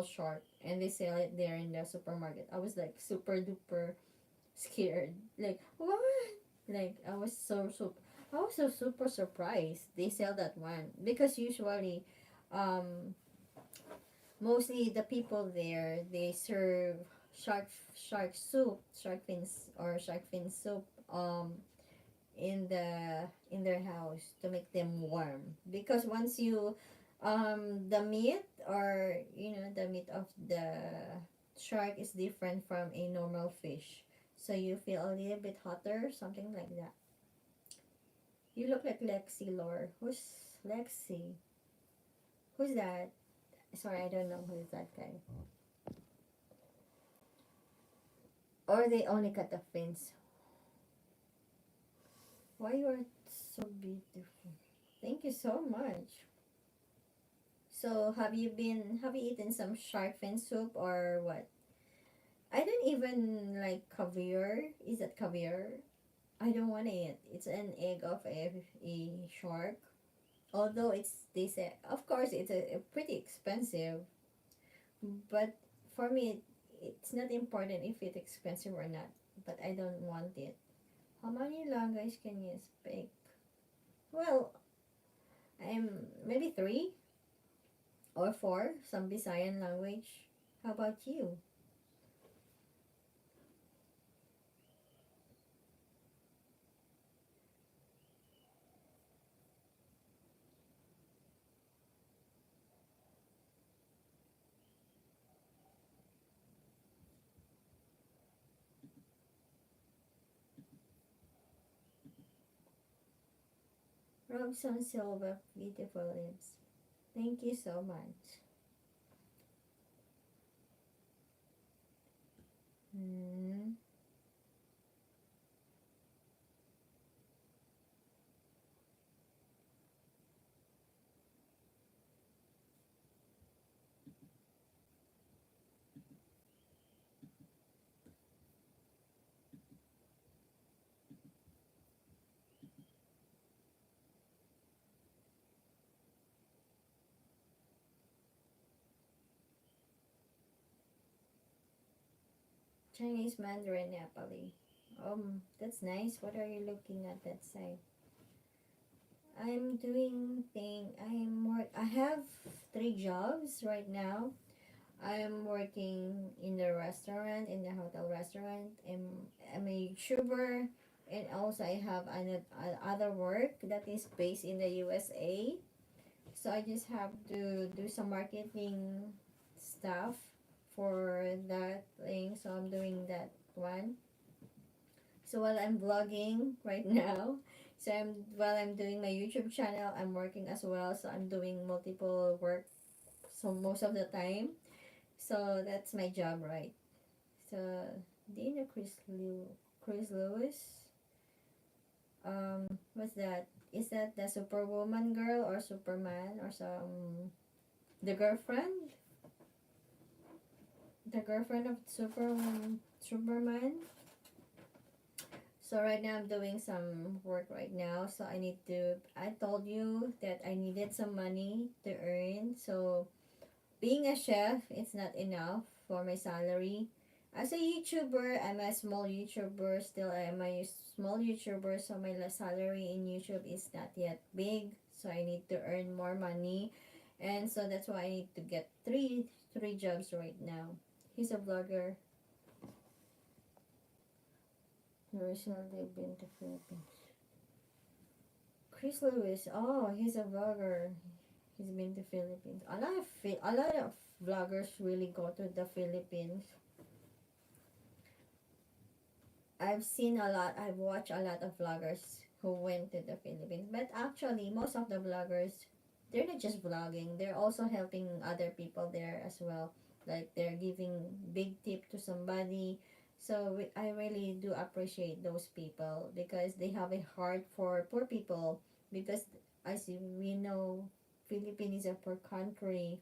shark, and they sell it there in the supermarket. I was like super duper scared. Like, what? Like, I was so super surprised they sell that one, because usually, um, mostly the people there, they serve shark soup, shark fin soup, in their house to make them warm, because once you the meat, or the meat of the shark is different from a normal fish, so you feel a little bit hotter, something like that. You look like Lexi Lore. Who's Lexi? Who's that? Sorry, I don't know who's that guy. Or they only cut the fins. Why you are so beautiful? Thank you so much. So have you eaten some shark fin soup or what? I don't even like caviar. Is that caviar? I don't want it. It's an egg of a shark. Although they say, of course, it's a pretty expensive, but for me, it's not important if it's expensive or not. But I don't want it. How many languages can you speak? Well, I'm maybe three or four. Some Visayan language. How about you? Robson Silva, beautiful lips. Thank you so much. Mm. Chinese Mandarin Nepali. That's nice. What are you looking at that side? I'm doing thing. I have three jobs right now. I'm working in the restaurant, in the hotel restaurant. I'm a YouTuber, and also I have other work that is based in the USA. So I just have to do some marketing stuff for that thing. So I'm doing that one. So while I'm vlogging right now, while I'm doing my YouTube channel, I'm working as well. So I'm doing multiple work. So most of the time. So that's my job, right? So do you know Chris Lewis? What's that? Is that the Superwoman girl or Superman or some the girlfriend? The girlfriend of Superman. So right now I'm doing some work right now. So I told you that I needed some money to earn. So being a chef, it's not enough for my salary. As a YouTuber, I'm a small YouTuber. Still, I'm a small YouTuber. So my salary in YouTube is not yet big. So I need to earn more money. And so that's why I need to get three jobs right now. He's a vlogger. Recently been to Philippines. Chris Lewis. Oh, he's a vlogger. He's been to Philippines. A lot of vloggers really go to the Philippines. I've seen a lot. I've watched a lot of vloggers who went to the Philippines. But actually, most of the vloggers, they're not just vlogging. They're also helping other people there as well. Like they're giving big tip to somebody. So I really do appreciate those people because they have a heart for poor people. Because as we know, Philippines is a poor country,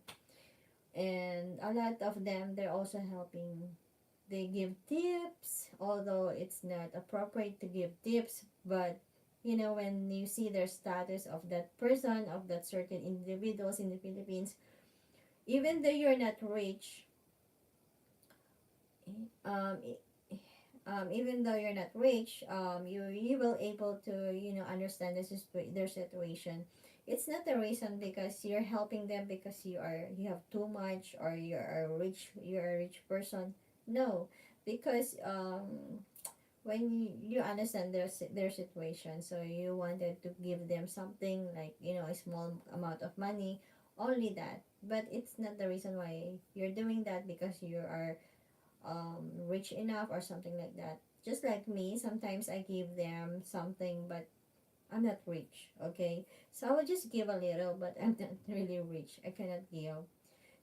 and a lot of them they're also helping. They give tips, although it's not appropriate to give tips, but when you see their status of that person, of that certain individuals in the Philippines, even though you're not rich, um, even though you're not rich, you will able to understand their situation. It's not a reason because you're helping them because you have too much or you're a rich person. No, because when you understand their situation, so you wanted to give them something like a small amount of money, only that. But it's not the reason why you're doing that because you are rich enough or something like that. Just like me, sometimes I give them something, but I'm not rich. Okay, so I will just give a little, but I'm not really rich. I cannot give.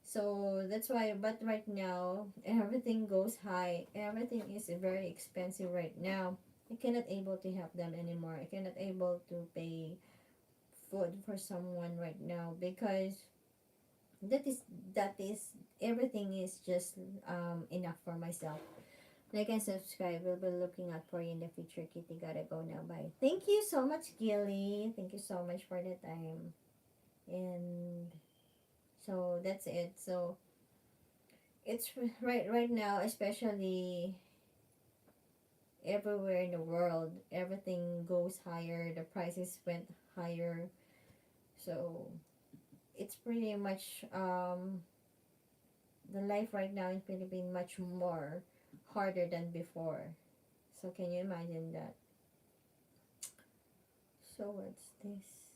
So that's why. But right now, everything goes high. Everything is very expensive right now. I cannot able to help them anymore. I cannot able to pay food for someone right now because that is that is everything is just enough for myself. Like and subscribe. We'll be looking out for you in the future. Kitty gotta go now. Bye. Thank you so much, Gilly. Thank you so much for the time. And so that's it. So it's right now, especially everywhere in the world, everything goes higher. The prices went higher. So it's pretty much the life right now in Philippines much more harder than before. So can you imagine that? So what's this?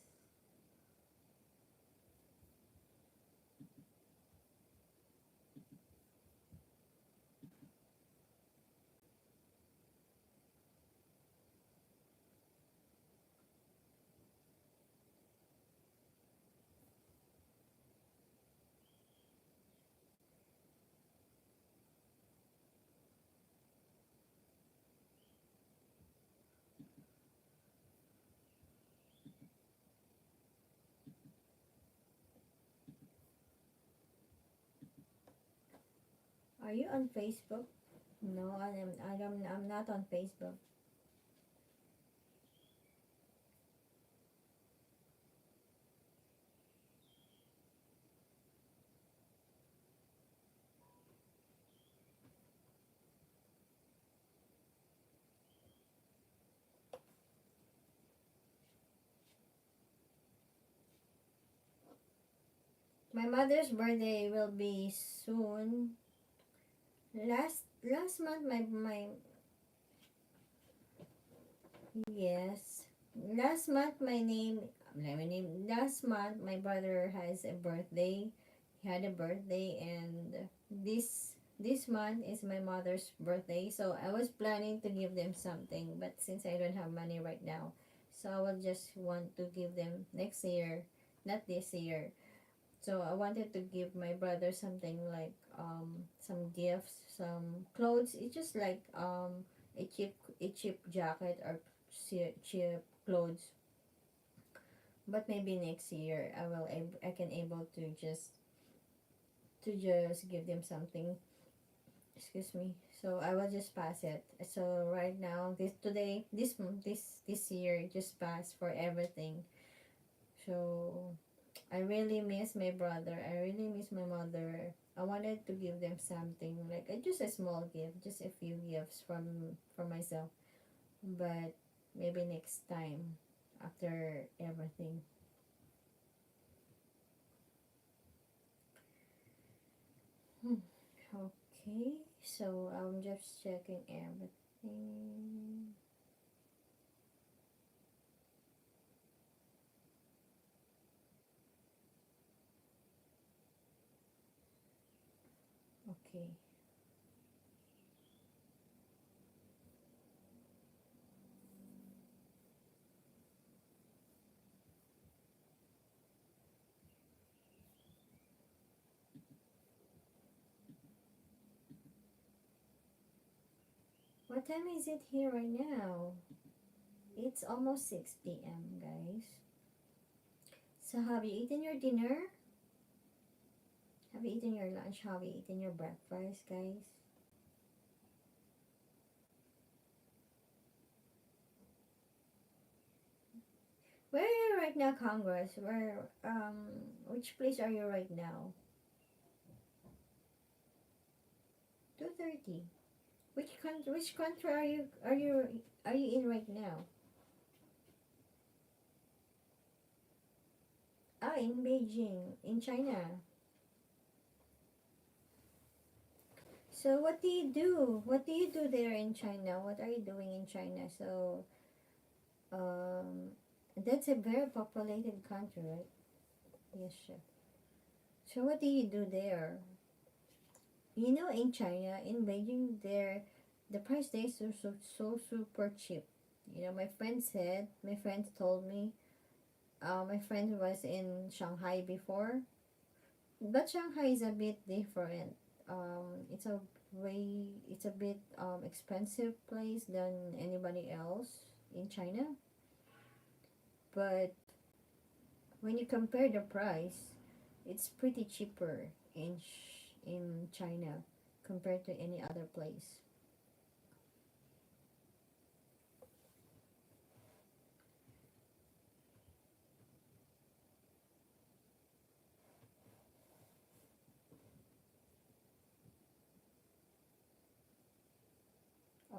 Are you on Facebook? No, I'm not on Facebook. My mother's birthday will be soon. Last month my yes. Last month last month my brother has a birthday. He had a birthday, and this month is my mother's birthday. So I was planning to give them something, but since I don't have money right now, so I will just want to give them next year, not this year. So I wanted to give my brother something like some gifts, some clothes. It's just like a cheap jacket or cheap clothes. But maybe next year I can able to just give them something. Excuse me. So I will just pass it. So right now, this year just passed for everything. So I really miss my brother. I really miss my mother. I wanted to give them something like just a small gift, just a few gifts from myself. But maybe next time after everything. Hmm. Okay, so I'm just checking everything. Okay. What time is it here right now? It's almost 6 p.m., guys. So have you eaten your dinner? Have you eaten your lunch? Have you eaten your breakfast, guys? Where are you right now, Congress? Which place are you right now? 2:30. Which country are you in right now? Ah, in Beijing, in China. So what do you do? What do you do there in China? What are you doing in China? So, um, that's a very populated country, right? Yes, chef. So what do you do there? In China, in Beijing, there, the price there is so super cheap. My friend told me, my friend was in Shanghai before, but Shanghai is a bit different. It's a bit expensive place than anybody else in China. But when you compare the price, it's pretty cheaper in China compared to any other place.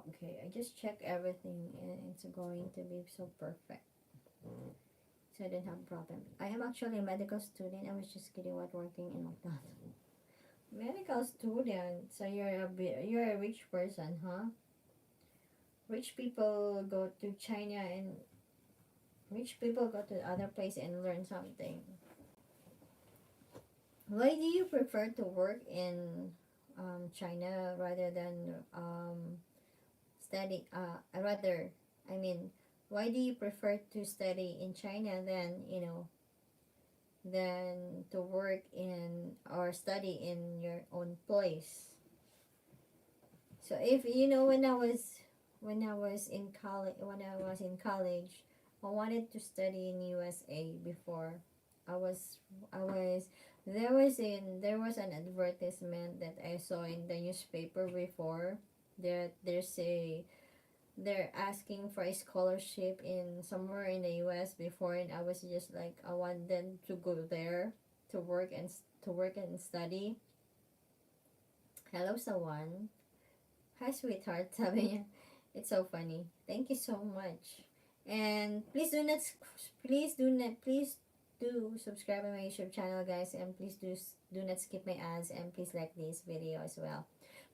Okay, I just checked everything and it's going to be so perfect. So I don't have a problem. I am actually a medical student. I was just kidding about working in McDonald's. Medical student. So you're a rich person, huh? Rich people go to China and rich people go to other place and learn something. Why do you prefer to work in China rather than study? Rather, I mean, why do you prefer to study in China than to work in or study in your own place? So if when I was in college, I wanted to study in USA before. I was there was an advertisement that I saw in the newspaper before, that they're asking for a scholarship in somewhere in the US before, and I was just like, I want them to go there to work and study. Hello, Sawan. Hi, sweetheart. Sabi niya. It's so funny. Thank you so much. And please do subscribe to my YouTube channel, guys. And please do not skip my ads. And please like this video as well.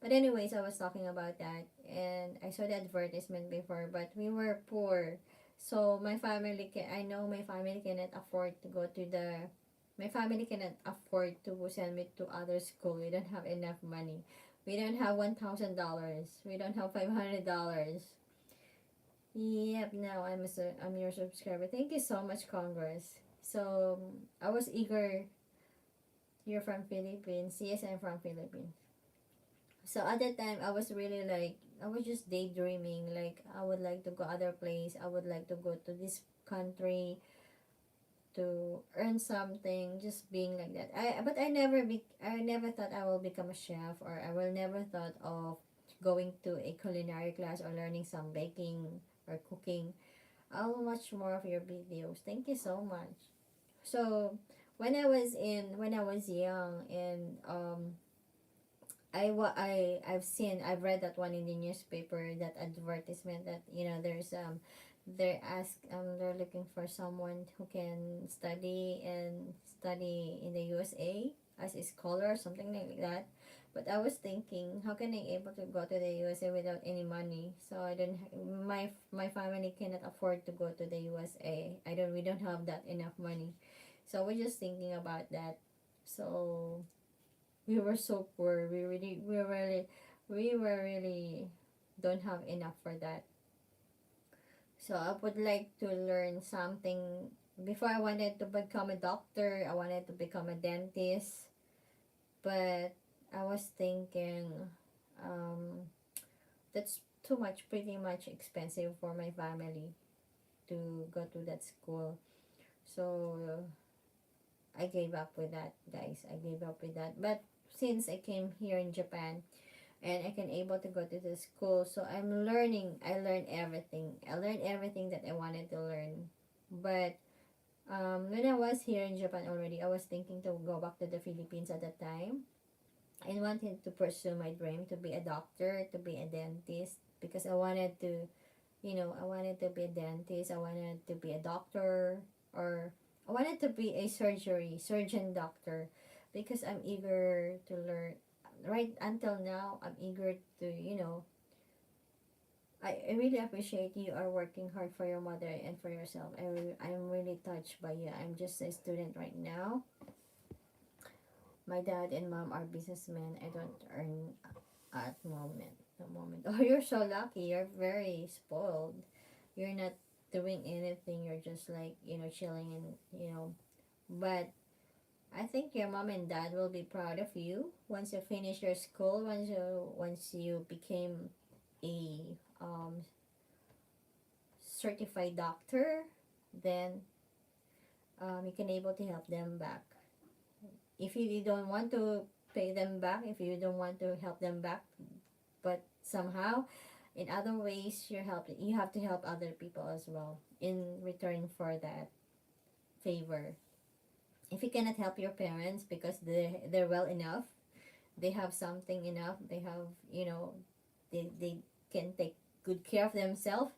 But anyways, I was talking about that. And I saw the advertisement before. But we were poor. So I know my family cannot afford to go to the, my family cannot afford to send me to other school. We don't have enough money. We don't have $1,000. We don't have $500. Yep, now I'm your subscriber. Thank you so much, Congress. So I was eager. You're from Philippines. Yes, I'm from Philippines. So at that time, I was really like, I was just daydreaming. Like, I would like to go other place. I would like to go to this country to earn something, just being like that. I never thought I will become a chef, or I will never thought of going to a culinary class or learning some baking or cooking. I'll watch more of your videos. Thank you so much. So when I was young, and I've read that one in the newspaper, that advertisement, that they're looking for someone who can study in the USA as a scholar, something like that. But I was thinking, how can I able to go to the USA without any money? So I don't my family cannot afford to go to the USA. We don't have that enough money. So we're just thinking about that. So we were so poor. We were really don't have enough for that. So I would like to learn something. Before, I wanted to become a doctor. I wanted to become a dentist. But I was thinking, um, that's too much, pretty much expensive for my family to go to that school. So I gave up with that, guys. I gave up with that. But since I came here in Japan, and I can able to go to the school, so I'm learning. I learned everything. I learned everything that I wanted to learn. But when I was here in Japan already, I was thinking to go back to the Philippines at that time. I wanted to pursue my dream to be a doctor, to be a dentist, because I wanted to, I wanted to be a dentist. I wanted to be a doctor, or I wanted to be a surgeon doctor, because I'm eager to learn. Right until now, I'm eager to, I really appreciate you are working hard for your mother and for yourself. I'm really touched by you. I'm just a student right now. My dad and mom are businessmen. I don't earn at the moment. Oh, you're so lucky. You're very spoiled. You're not doing anything. You're just like, chilling, and. But I think your mom and dad will be proud of you once you finish your school. Once you became a certified doctor, then you can able to help them back. If you don't want to pay them back, if you don't want to help them back, but somehow in other ways you have to help other people as well in return for that favor. If you cannot help your parents because they're well enough, they have something enough, they have, they can take good care of themselves,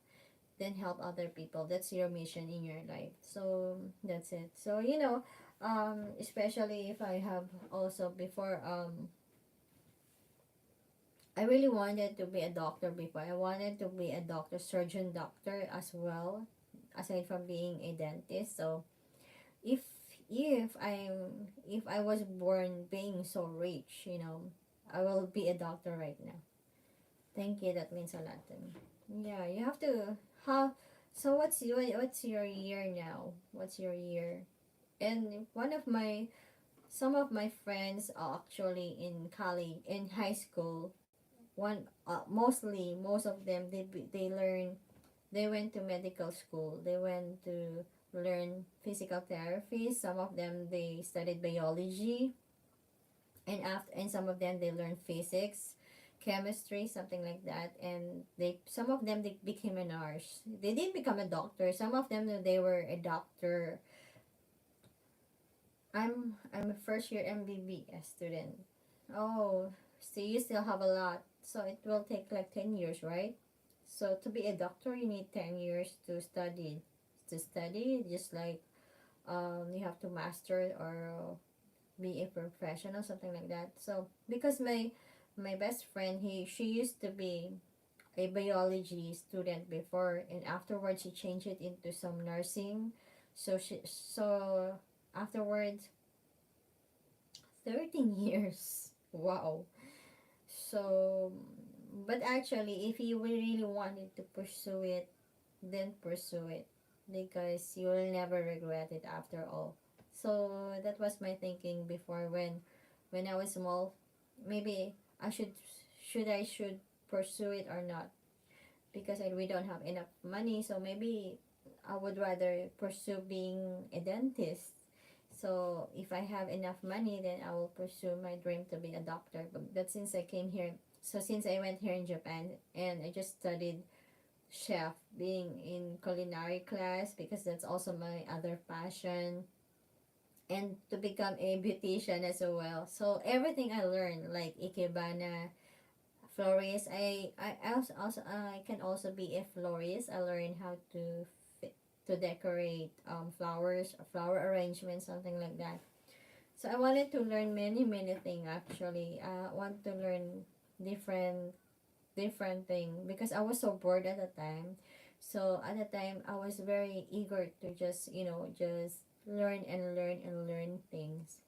then help other people. That's your mission in your life. So that's it. So especially if I have also before, I really wanted to be a doctor before. I wanted to be a doctor, surgeon doctor as well, aside from being a dentist. So if if I was born being so rich, I will be a doctor right now. Thank you. That means a lot to me. Yeah, you have to. How? So what's your year now? What's your year? And some of my friends are actually in college, in high school. Most of them, they went to medical school. They went to learn physical therapy. Some of them they studied biology, and after and some of them they learned physics, chemistry, something like that. And they some of them they became a nurse. They didn't become a doctor. Some of them they were a doctor. I'm a first year MBBS student. Oh, so you still have a lot. So it will take like 10 years, right? So to be a doctor, you need 10 years to study. To study, just like you have to master or be a professional, something like that. So because my best friend, she used to be a biology student before, and afterwards she changed it into some nursing. So afterwards 13 years. Wow. So, but actually, if you really wanted to pursue it, then pursue it because you will never regret it after all. So that was my thinking before when I was small. Maybe I should pursue it or not because we don't have enough money. So maybe I would rather pursue being a dentist. So if I have enough money, then I will pursue my dream to be a doctor. But since I came here, so since I went here in Japan and I just studied chef, being in culinary class because that's also my other passion, and to become a beautician as well. So everything I learned like ikebana, florist, I can also be a florist. I learned how to to decorate flowers, flower arrangement, something like that. So I wanted to learn many things actually. I want to learn different thing because I was so bored at the time. So at the time I was very eager to just just learn and learn and learn things.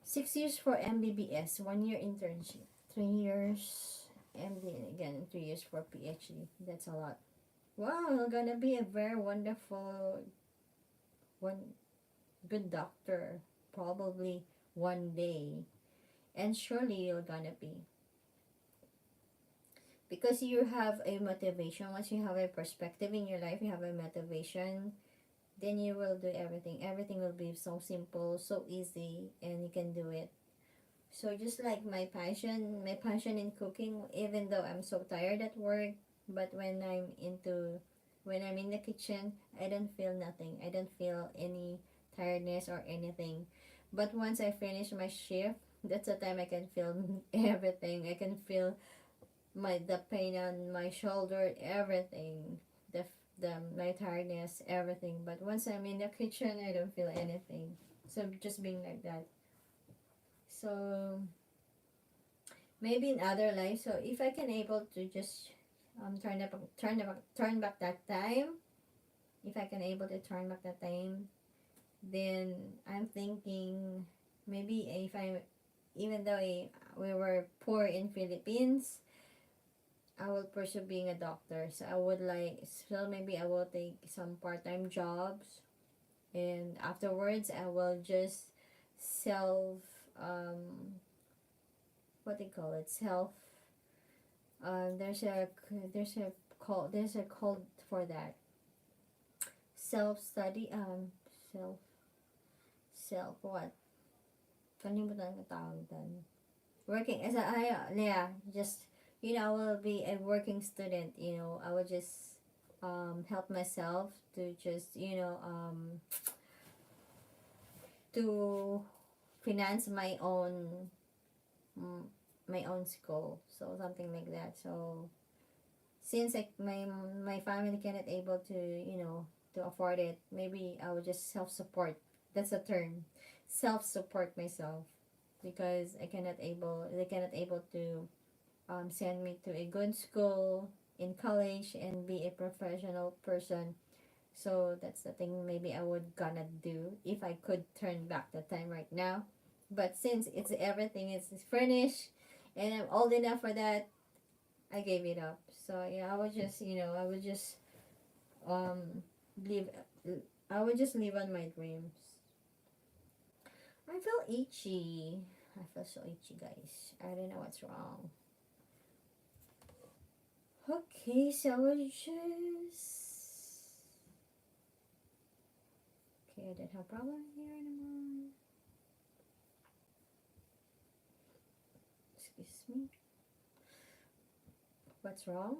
6 years for MBBS, 1 year internship, 3 years MD, again 3 years for PhD. That's a lot. Wow, you're gonna be a very wonderful one, good doctor probably one day, and surely you're gonna be because you have a motivation. Once you have a perspective in your life, you have a motivation, then you will do everything will be so simple, so easy, and you can do it. So just like my passion in cooking, even though I'm so tired at work, but when I'm in the kitchen, I don't feel nothing. I don't feel any tiredness or anything. But once I finish my shift, that's the time I can feel everything. I can feel the pain on my shoulder, everything, the my tiredness, everything. But once I'm in the kitchen, I don't feel anything. So just being like that. So maybe in other life. So if I can able to just turn back that time, if I can able to turn back that time, then I'm thinking maybe if I even though we were poor in Philippines, I will pursue being a doctor. So I would like, so maybe I will take some part-time jobs, and afterwards I will just self what they call it, self there's a there's a call for that, self study, self self what, kalimutan ko tawag doon, working as a yeah, just I will be a working student. I will just help myself to just to finance mm, my own school, so something like that. So since my family cannot able to to afford it, maybe I will just self support. That's a term, self support myself, because they cannot able to send me to a good school in college and be a professional person. So that's the thing maybe I would gonna do if I could turn back the time right now. But since it's everything is finished and I'm old enough for that, I gave it up. So yeah, I would just um live I would just live on my dreams. I feel itchy. I feel so itchy, guys. I don't know what's wrong. Okay, so I will just Okay, I don't have problem here anymore. Excuse me. What's wrong?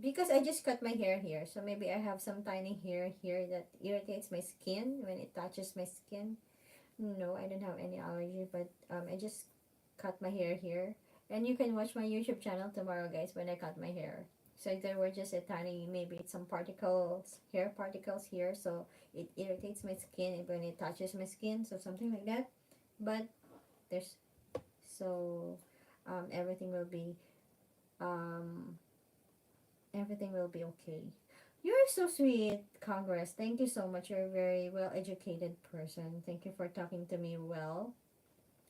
Because I just cut my hair here, so maybe I have some tiny hair here that irritates my skin when it touches my skin. No, I don't have any allergy, but I just cut my hair here. And you can watch my YouTube channel tomorrow, guys, when I cut my hair. So there were just a tiny, maybe some particles, hair particles here, so it irritates my skin when it touches my skin, so something like that. But there's so everything will be um everything will be okay. You're so sweet, Congress. Thank you so much. You're a very well educated person. Thank you for talking to me well.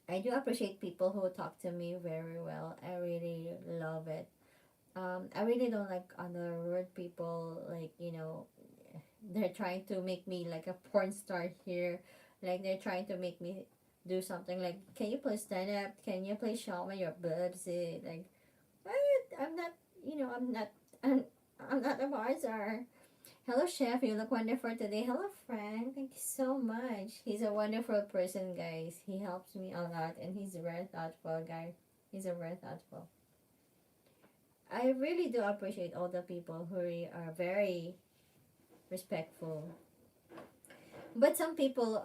I do appreciate people who talk to me very well. I really love it. I really don't like other rude people, like, they're trying to make me like a porn star here. Like, they're trying to make me do something like, can you please stand up? Can you please show me your boobs? Like, what? I'm not, I'm, I'm not a porn star. Hello, Chef. You look wonderful today. Hello, Frank. Thank you so much. He's a wonderful person, guys. He helps me a lot, and he's very thoughtful, guy. He's a very thoughtful. I really do appreciate all the people who are very respectful. But some people,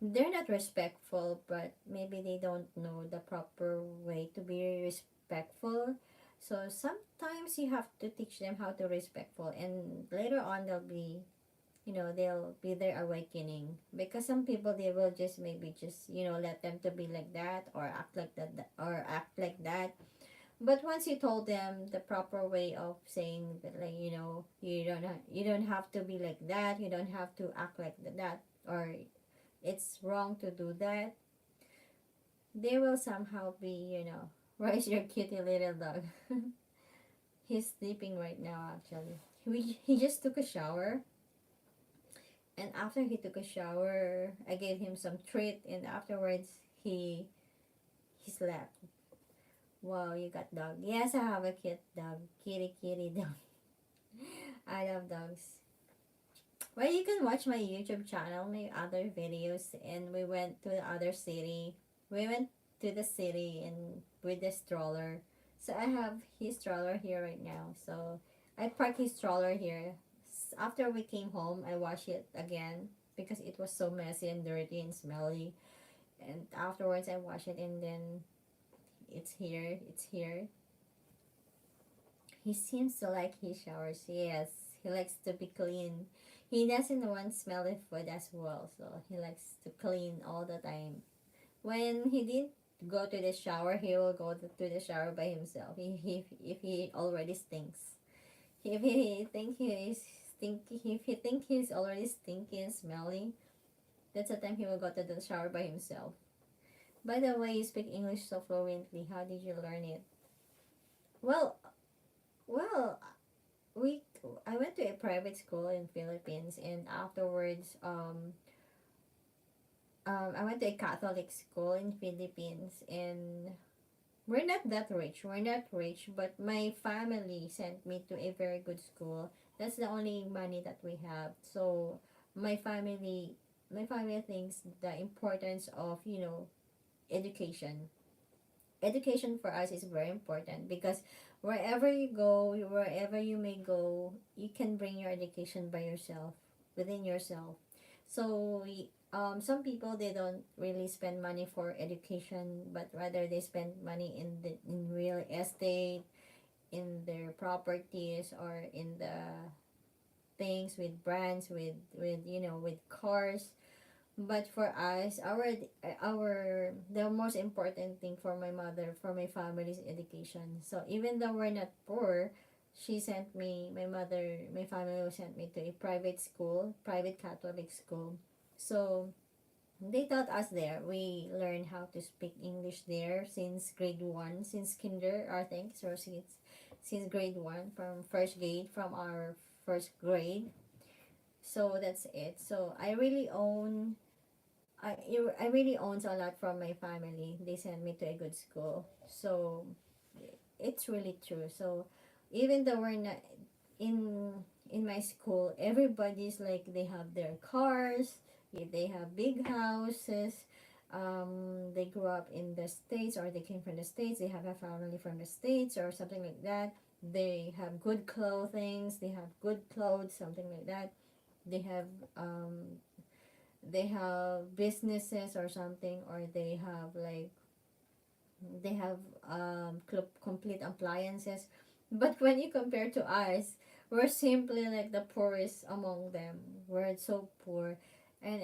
they're not respectful, but maybe they don't know the proper way to be respectful. So sometimes you have to teach them how to respectful, and later on they'll be their awakening, because some people, they will just maybe just let them to be like that, or act like that, or act like that. But once you told them the proper way of saying that, like, you don't have to be like that, you don't have to act like that, or it's wrong to do that, they will somehow be, where's your cutie little dog? He's sleeping right now, actually. He just took a shower, and after he took a shower, I gave him some treat, and afterwards he slept. Wow, you got dog. Yes, I have a cute dog. Kitty kitty dog. I love dogs. Well, you can watch my YouTube channel, my other videos, and we went to the other city. We went to the city and with the stroller. So I have his stroller here right now. So I parked his stroller here. After we came home, I washed it again because it was so messy and dirty and smelly. And afterwards, I wash it, and then it's here. It's here. He seems to like his showers. Yes, he likes to be clean. He doesn't want smelly food as well, so he likes to clean all the time. When he didn't go to the shower, he will go to the shower by himself. If he already stinks, if he think he is stinky, if he think he's already stinky and smelly, that's the time he will go to the shower by himself. By the way, you speak English so fluently. How did you learn it? Well, well, we I went to a private school in Philippines, and afterwards, I went to a Catholic school in Philippines, and we're not that rich. We're not rich, but my family sent me to a very good school. That's the only money that we have. So my family, my family thinks the importance of education. Education for us is very important, because wherever you go, wherever you may go, you can bring your education by yourself, within yourself. So some people, they don't really spend money for education, but rather they spend money in real estate, in their properties, or in the things with brands, with cars. But for us, our the most important thing for my mother, for my family, is education. So even though we're not poor, my family sent me to a private school, private Catholic school. So they taught us there. We learned how to speak English there since grade one, since kinder, I think. So since grade one, from first grade, from our first grade. So that's it. So I really owns a lot from my family. They sent me to a good school. So it's really true. So even though in in my school, everybody's like they have their cars, they have big houses. They grew up in the States, or they came from the States, they have a family from the States or something like that. They have good clothing, they have good clothes, something like that. They have um they have businesses or something, or they have complete appliances. But when you compare to us, we're simply like the poorest among them. We're so poor. And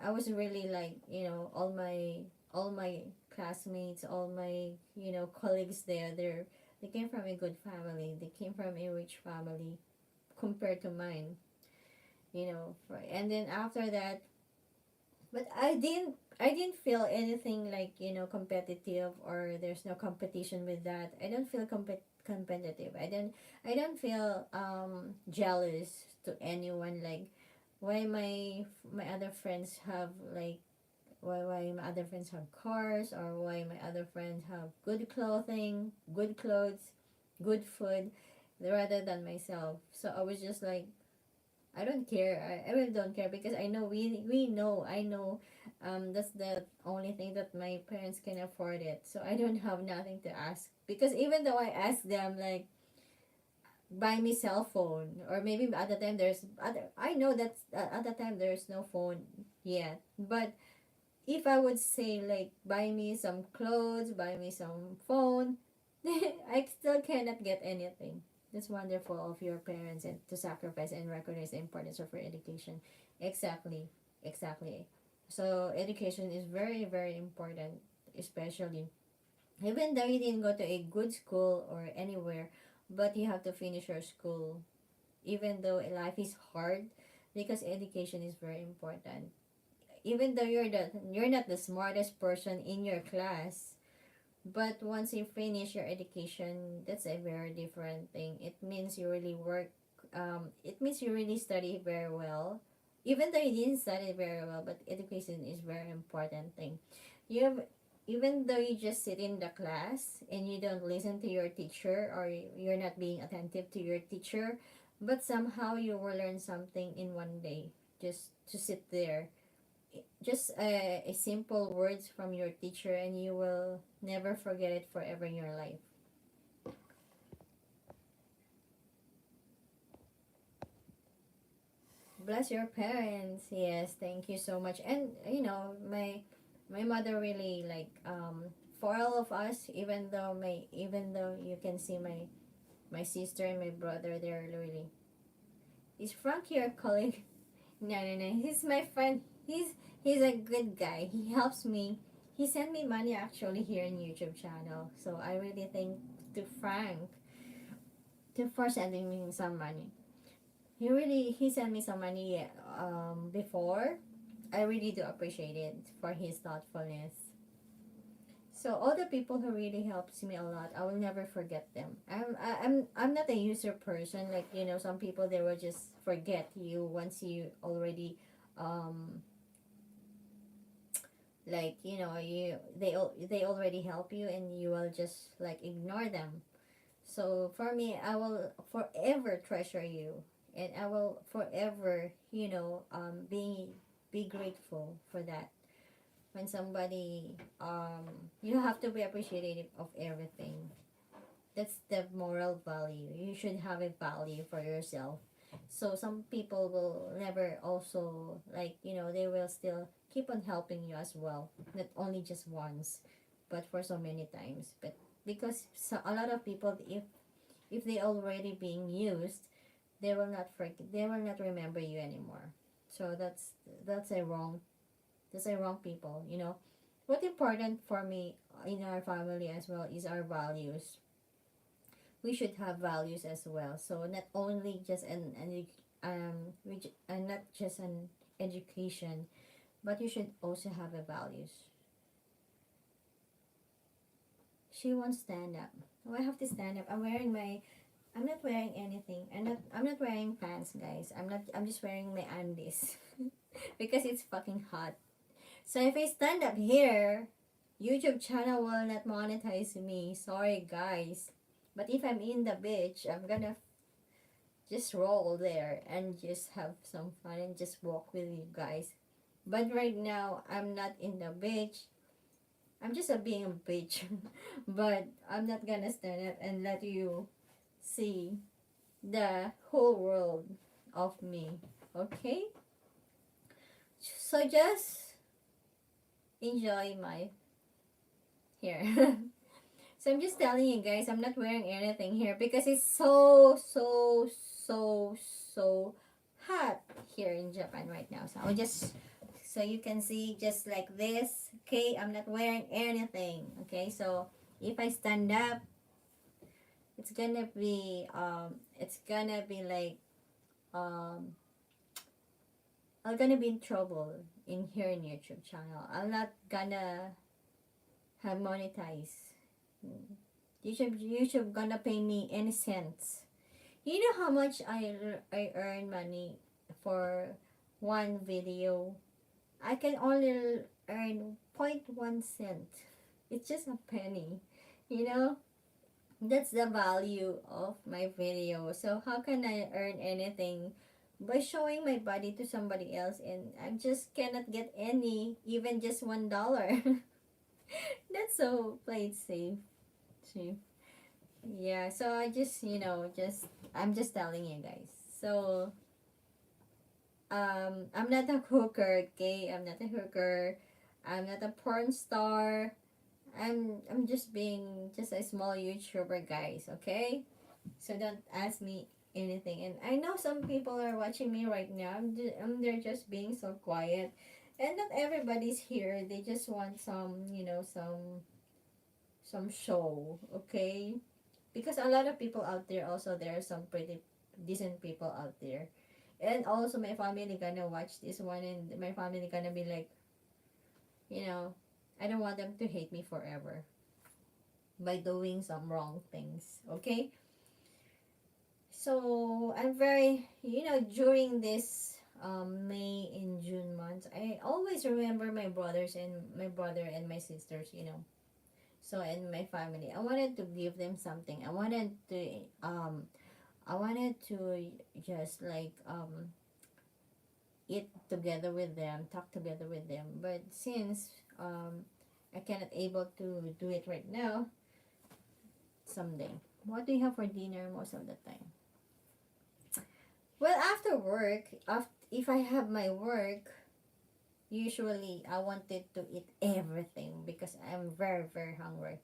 I was really like, all my classmates, all my colleagues there, they came from a good family, they came from a rich family compared to mine. And then after that, but I didn't feel anything like, competitive, or there's no competition with that. I don't feel competitive. I don't feel jealous to anyone, like why my other friends have like why my other friends have cars, or why my other friends have good clothing, good clothes, good food, rather than myself. So I was just like, I don't care. I really don't care, because I know that's the only thing that my parents can afford it. So I don't have nothing to ask, because even though I ask them like buy me cell phone, or maybe at the time there's other I know that at the time there's no phone yet. But if I would say like buy me some clothes, buy me some phone, I still cannot get anything. That's wonderful of your parents, and to sacrifice and recognize the importance of your education. Exactly, exactly. So education is very, very important, especially even though you didn't go to a good school or anywhere, but you have to finish your school, even though life is hard, because education is very important. Even though you're not the smartest person in your class, but once you finish your education, that's a very different thing. It means you really work. It means you really study very well, even though you didn't study very well. But education is very important thing. You have, even though you just sit in the class and you don't listen to your teacher, or you're not being attentive to your teacher, but somehow you will learn something in one day. Just to sit there, just a simple words from your teacher, and you will never forget it forever in your life. Bless your parents. Yes, thank you so much. And my mother really like, for all of us, even though you can see my sister and my brother, they're really, is Frank your colleague? No, no, no. He's my friend. He's a good guy. He helps me. He sent me money actually here in YouTube channel. So I really thank to Frank for sending me some money. He sent me some money before. I really do appreciate it for his thoughtfulness. So all the people who really helps me a lot, I will never forget them. I'm not a user person, like some people, they will just forget you once you already um like they already help you, and you will just like ignore them. So for me, I will forever treasure you, and I will forever be grateful for that. When somebody, you have to be appreciative of everything. That's the moral value. You should have a value for yourself. So some people will never also, like, they will still keep on helping you as well, not only just once, but for so many times. But because a lot of people, if they already being used, they will not remember you anymore. So that's a wrong that's a wrong people. What important for me in our family as well is our values. We should have values as well. So not only just not just an education, but you should also have a values. She won't stand up. Oh, I have to stand up. I'm not wearing anything. I'm not wearing pants, guys. I'm just wearing my undies. Because it's fucking hot. So if I stand up here, YouTube channel will not monetize me. Sorry, guys. But if I'm in the beach, I'm gonna just roll there and just have some fun and just walk with you guys. But right now, I'm not in the beach. I'm just a being a beach. But I'm not gonna stand up and let you see the whole world of me. Okay? So just enjoy my hair. So I'm just telling you guys, I'm not wearing anything here because it's so hot here in Japan right now. So I'll just, so you can see just like this. Okay, I'm not wearing anything. Okay, so if I stand up, it's gonna be like um, I'm gonna be in trouble in here in YouTube channel. I'm not gonna have monetize. YouTube gonna pay me any cents. You know how much I earn money for one video? I can only earn point 0.1 cent. It's just a penny. You know? That's the value of my video. So how can I earn anything by showing my body to somebody else and I just cannot get any, even just $1. That's so play it safe. See? Yeah, so I just, I'm just telling you guys. So, I'm not a hooker, okay? I'm not a hooker. I'm not a porn star. I'm just being just a small YouTuber, guys, okay? So don't ask me anything. And I know some people are watching me right now. They're just being so quiet. And not everybody's here. They just want some, some show, okay? Because a lot of people out there also, there are some pretty decent people out there, and also my family gonna watch this one and my family gonna be like, you know I don't want them to hate me forever by doing some wrong things, okay? So I'm very, during this May and June months, I always remember my brother and my sisters, so in my family. I wanted to give them something. I wanted to just like eat together with them, talk together with them. But since I cannot able to do it right now, someday. What do you have for dinner most of the time? Well, after work, if I have my work, usually I wanted to eat everything because I'm very very hungry.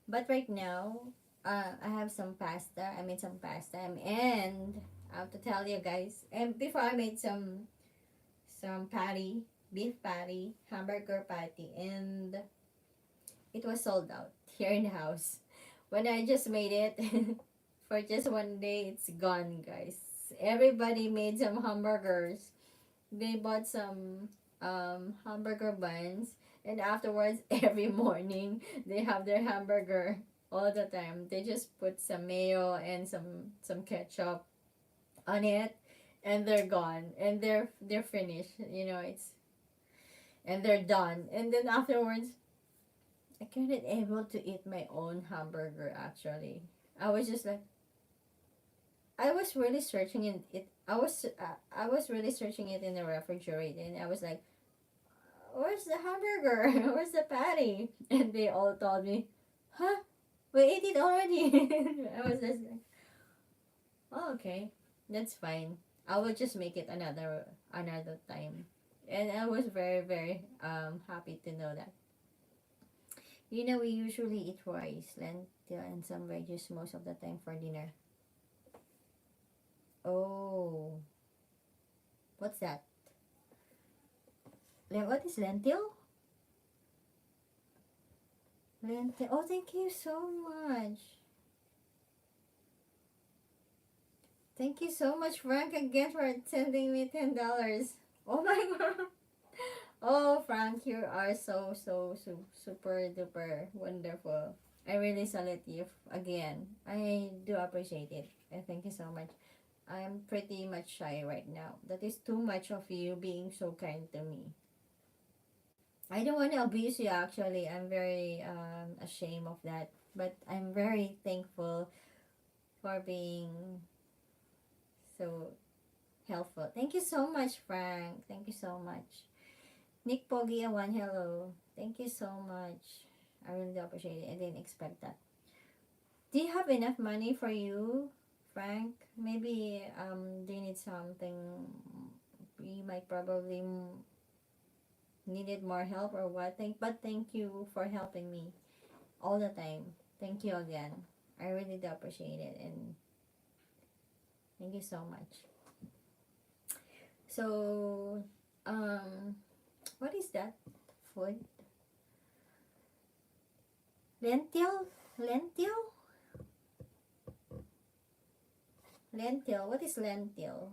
But right now, I have some pasta. I made some pasta, and I have to tell you guys. And before I made some patty, beef patty, hamburger patty, and it was sold out here in the house. When I just made it for just one day, it's gone, guys. Everybody made some hamburgers. They bought some hamburger buns, and afterwards, every morning, they have their hamburger all the time. They just put some mayo and some ketchup on it, and they're gone, and they're finished. And they're done. And then afterwards, I couldn't able to eat my own hamburger. Actually, I was just like, I was really searching in it. I was really searching it in the refrigerator, and I was like, "Where's the hamburger? Where's the patty?" And they all told me, "Huh? We ate it already." I was just like, "Oh, okay, that's fine. I will just make it another time." And I was very very happy to know that. We usually eat rice, lentil, and some veggies most of the time for dinner. Oh, what's that? What is lentil? Lentil. Oh, thank you so much. Thank you so much, Frank, again for sending me $10. Oh my god. Oh, Frank, you are so super duper wonderful. I really salute you again. I do appreciate it. And thank you so much. I'm pretty much shy right now. That is too much of you being so kind to me. I don't want to abuse you actually. I'm very ashamed of that. But I'm very thankful for being so helpful. Thank you so much, Frank. Thank you so much. Nick Pogi Awan, hello. Thank you so much. I really appreciate it. I didn't expect that. Do you have enough money for you, Frank? Maybe do you need something? We might probably needed more help or what. But thank you for helping me all the time. Thank you again. I really do appreciate it, and thank you so much. So, what is that food? Lentil? Lentil? Lentil? What is lentil?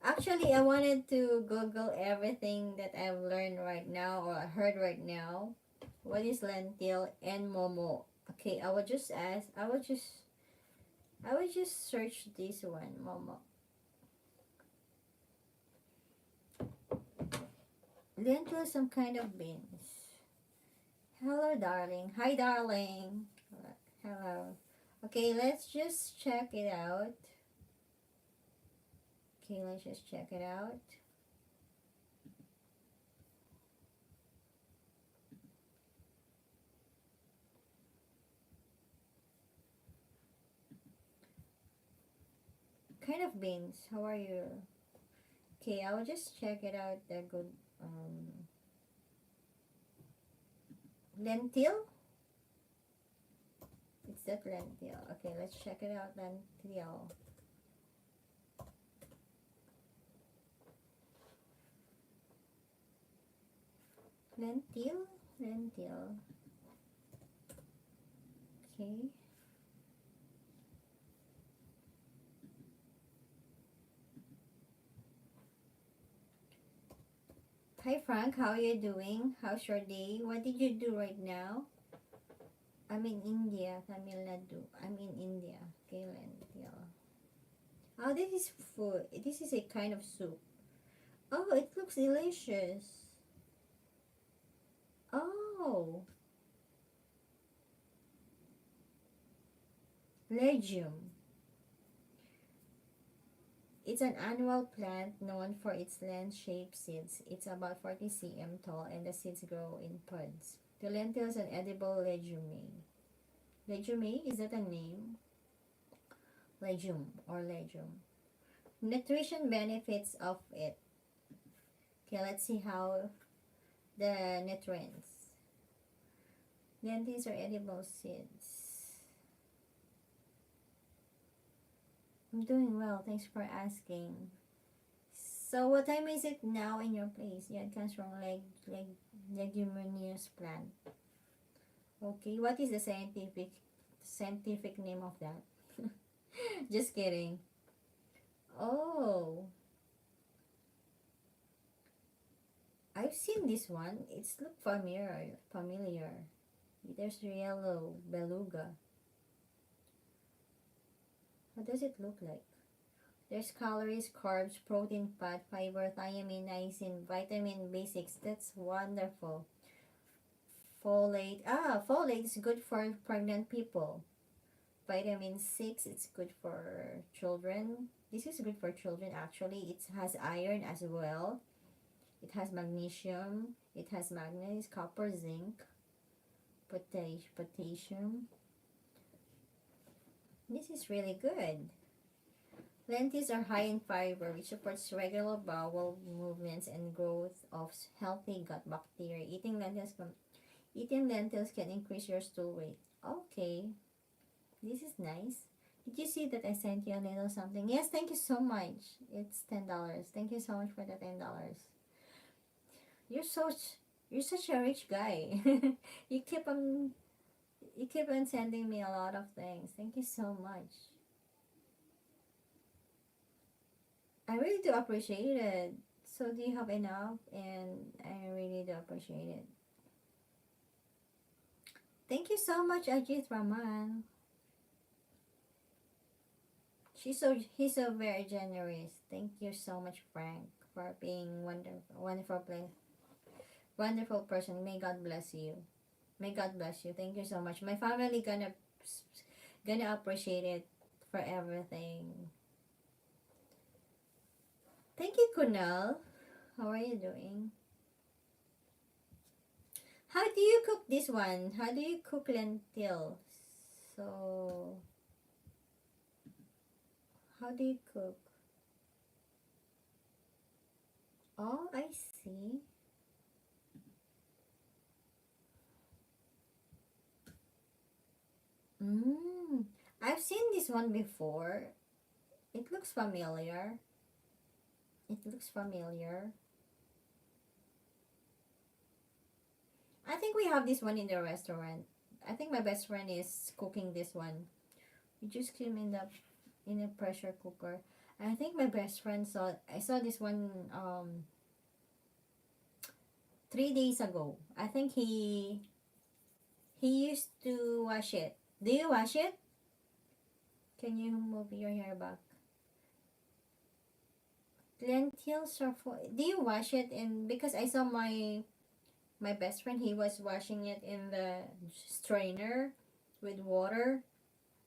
Actually, I wanted to Google everything that I've learned right now or heard right now. What is lentil and momo? Okay, I would just search this one, momo. Lentil is some kind of beans. Hello, darling. Hi, darling. Hello. Okay, let's just check it out. Okay, let's just check it out. Kind of beans. How are you? Okay, I will just check it out. The good lentil. It's that lentil. Okay, let's check it out. Lentil. Lentil. Lentil. Okay. Hi Frank, how are you doing? How's your day? What did you do right now? I'm in India, Tamil Nadu. I'm in India. Okay, lentil. Oh, this is food. This is a kind of soup. Oh, it looks delicious. Oh, legume. It's an annual plant known for its lens-shaped seeds. It's about 40 cm tall and the seeds grow in pods. The lentil is an edible legume. Legume? Is that a name? Legume or legume. Nutrition benefits of it. Okay, let's see how the nutrients. Lentils are edible seeds. I'm doing well. Thanks for asking. So, what time is it now in your place? Yeah, it comes from leguminous plant. Okay, what is the scientific name of that? Just kidding. Oh, I've seen this one. It's look familiar. Familiar. There's yellow beluga. What does it look like? There's calories, carbs, protein, fat, fiber, thiamine, niacin, vitamin B6. That's wonderful. Folate. Folate is good for pregnant people. Vitamin 6, it's good for children. This is good for children actually. It has iron as well. It has magnesium. It has manganese, copper, zinc, potassium. This is really good. Lentils are high in fiber, which supports regular bowel movements and growth of healthy gut bacteria. Eating lentils can increase your stool weight. Okay, this is nice. Did you see that I sent you a little something? Yes, thank you so much. It's $10. Thank you so much for the $10. You're so you're such a rich guy. you keep on you keep on sending me a lot of things. Thank you so much. I really do appreciate it. So do you have enough? And I really do appreciate it. Thank you so much, Ajit Raman. He's so very generous. Thank you so much, Frank, for being wonderful person. May God bless you. May God bless you. Thank you so much. My family gonna gonna appreciate it for everything. Thank you, Kunal. How are you doing? How do you cook this one? How do you cook lentils? So, how do you cook? Oh, I see. Mm. I've seen this one before. It looks familiar. It looks familiar. I think we have this one in the restaurant. I think my best friend is cooking this one. We just came in a pressure cooker. I think my best friend saw I saw this one 3 days ago. I think he used to wash it. Do you wash it? Can you move your hair back? Lentils are for. Do you wash it in? Because I saw my best friend. He was washing it in the strainer with water.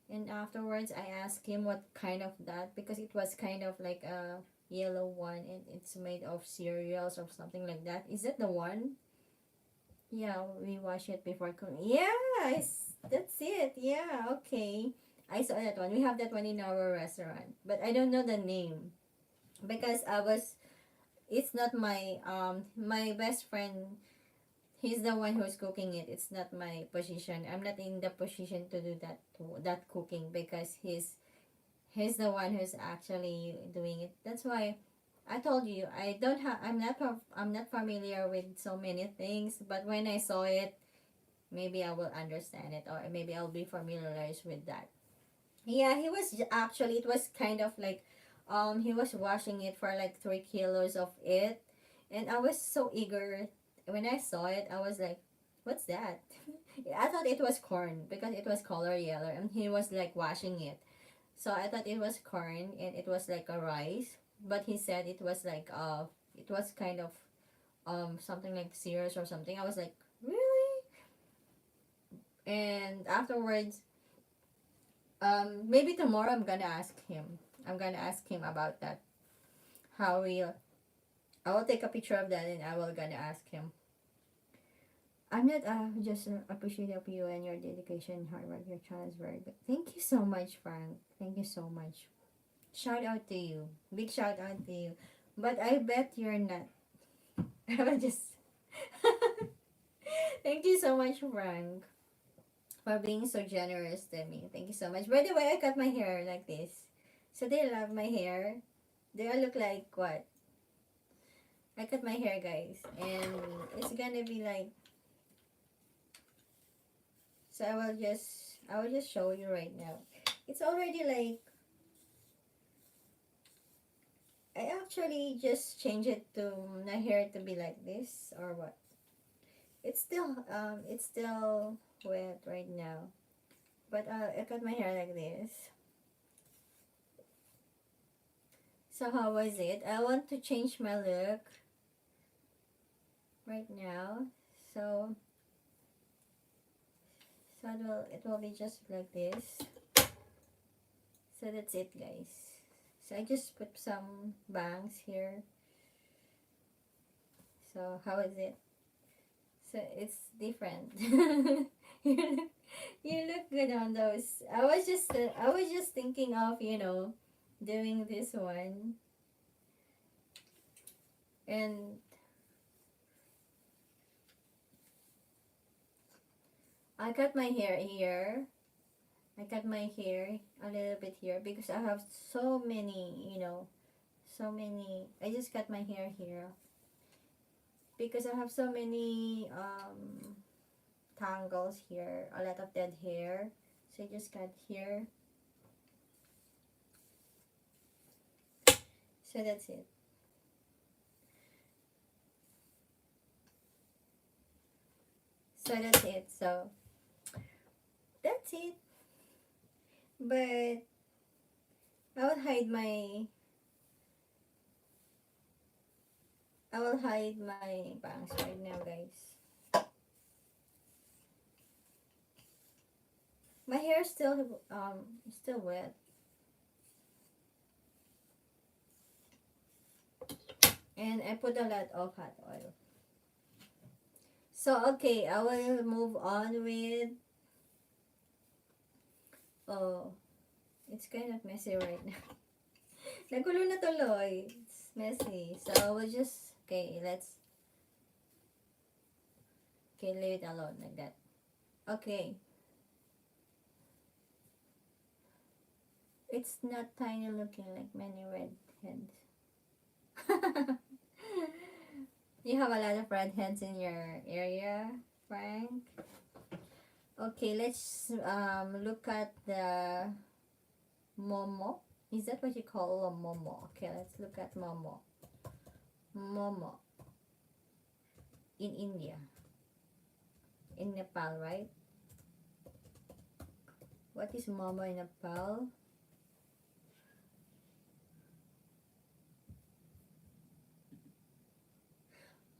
And afterwards, I asked him what kind of that because it was kind of like a yellow one and it's made of cereals or something like that. Is that the one? Yeah, we wash it before cooking. Yeah, that's it. Yeah, okay. I saw that one. We have that one in our restaurant, but I don't know the name because I was. It's not my best friend. He's the one who's cooking it. It's not my position. I'm not in the position to do that cooking because he's the one who's actually doing it. That's why I told you I don't have I'm not familiar with so many things, but when I saw it, maybe I will understand it or maybe I'll be familiarized with that. Yeah, he was actually it was kind of like he was washing it for like 3 kilos of it, and I was so eager when I saw it. I was like, "What's that?" I thought it was corn because it was color yellow, and he was like washing it. So I thought it was corn and it was like a rice, but he said it was kind of something like cereals or something. I was like, "Really?" And afterwards, maybe tomorrow I'm gonna ask him. I'm gonna ask him about that. How we I will take a picture of that and I will gonna ask him. I'm not just appreciative of you and your dedication, hard work. Your child is very good. Thank you so much, Frank. Thank you so much. Shout out to you. Big shout out to you. But I bet you're not. I will just. Thank you so much, Frank, for being so generous to me. Thank you so much. By the way, I cut my hair like this. So they love my hair. Do I look like what? I cut my hair, guys. And it's gonna be like. So I will just show you right now. It's already like I actually just change it to my hair to be like this or what. It's still wet right now. But I cut my hair like this. So how was it? I want to change my look right now. So it will be just like this. So that's it, guys. So I just put some bangs here. So how is it? So it's different. you look, you look good on those. I was just thinking of doing this one, and I cut my hair here. I cut my hair a little bit here because I have so many, so many. I just cut my hair here because I have so many tangles here, a lot of dead hair. So I just cut here. So that's it. So that's it. So that's it. But I will hide my bangs right now, guys. My hair is still wet, and I put a lot of hot oil. So okay, I will move on with. Oh, it's kind of messy right now. Nagulo na tuloy. It's messy. So we'll just leave it alone like that. Okay, it's not tiny looking like many red heads. You have a lot of red heads in your area, Frank. Okay, let's look at the momo. Is that what you call a momo? Okay, let's look at momo. Momo in India, in Nepal, right? What is momo in Nepal?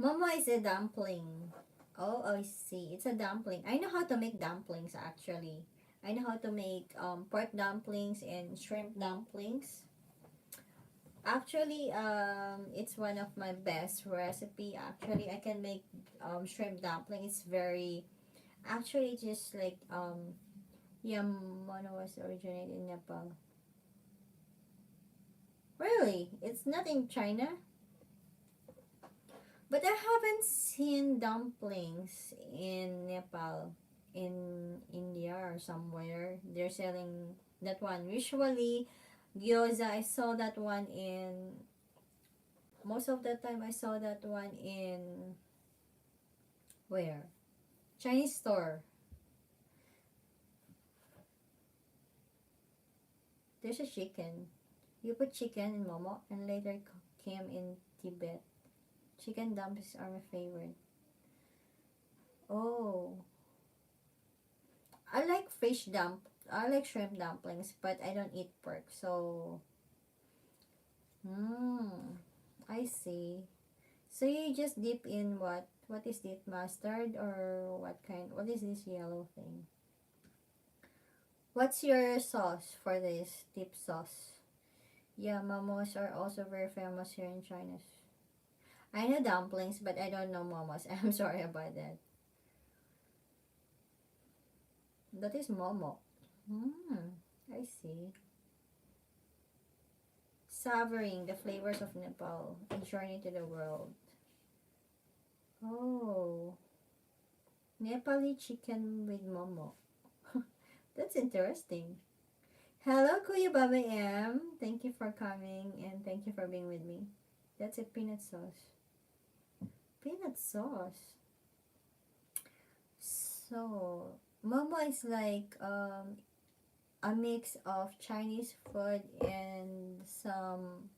Momo is a dumpling. Oh, I see. It's a dumpling. I know how to make dumplings actually. I know how to make pork dumplings and shrimp dumplings. Actually, it's one of my best recipe. Actually, I can make shrimp dumpling. It's very actually just like Yamono was originated in Nepal. Really, it's not in China. But I haven't seen dumplings in Nepal, in India or somewhere. They're selling that one. Usually, gyoza, I saw that one in, most of the time I saw that one in, where? Chinese store. There's a chicken. You put chicken in momo and later came in Tibet. Chicken dumplings are my favorite. Oh, I like I like shrimp dumplings, but I don't eat pork. So, hmm, I see. So you just dip in what? What is it? Mustard or what kind? What is this yellow thing? What's your sauce for this dip sauce? Yeah, momos are also very famous here in China. I know dumplings, but I don't know momos. I'm sorry about that. That is momo. Hmm, I see. Savoring the flavors of Nepal, a journey to the world. Oh, Nepali chicken with momo. That's interesting. Hello, Kuya Baba M. Thank you for coming and thank you for being with me. That's a peanut sauce. Peanut sauce. So, momo is like a mix of Chinese food and some.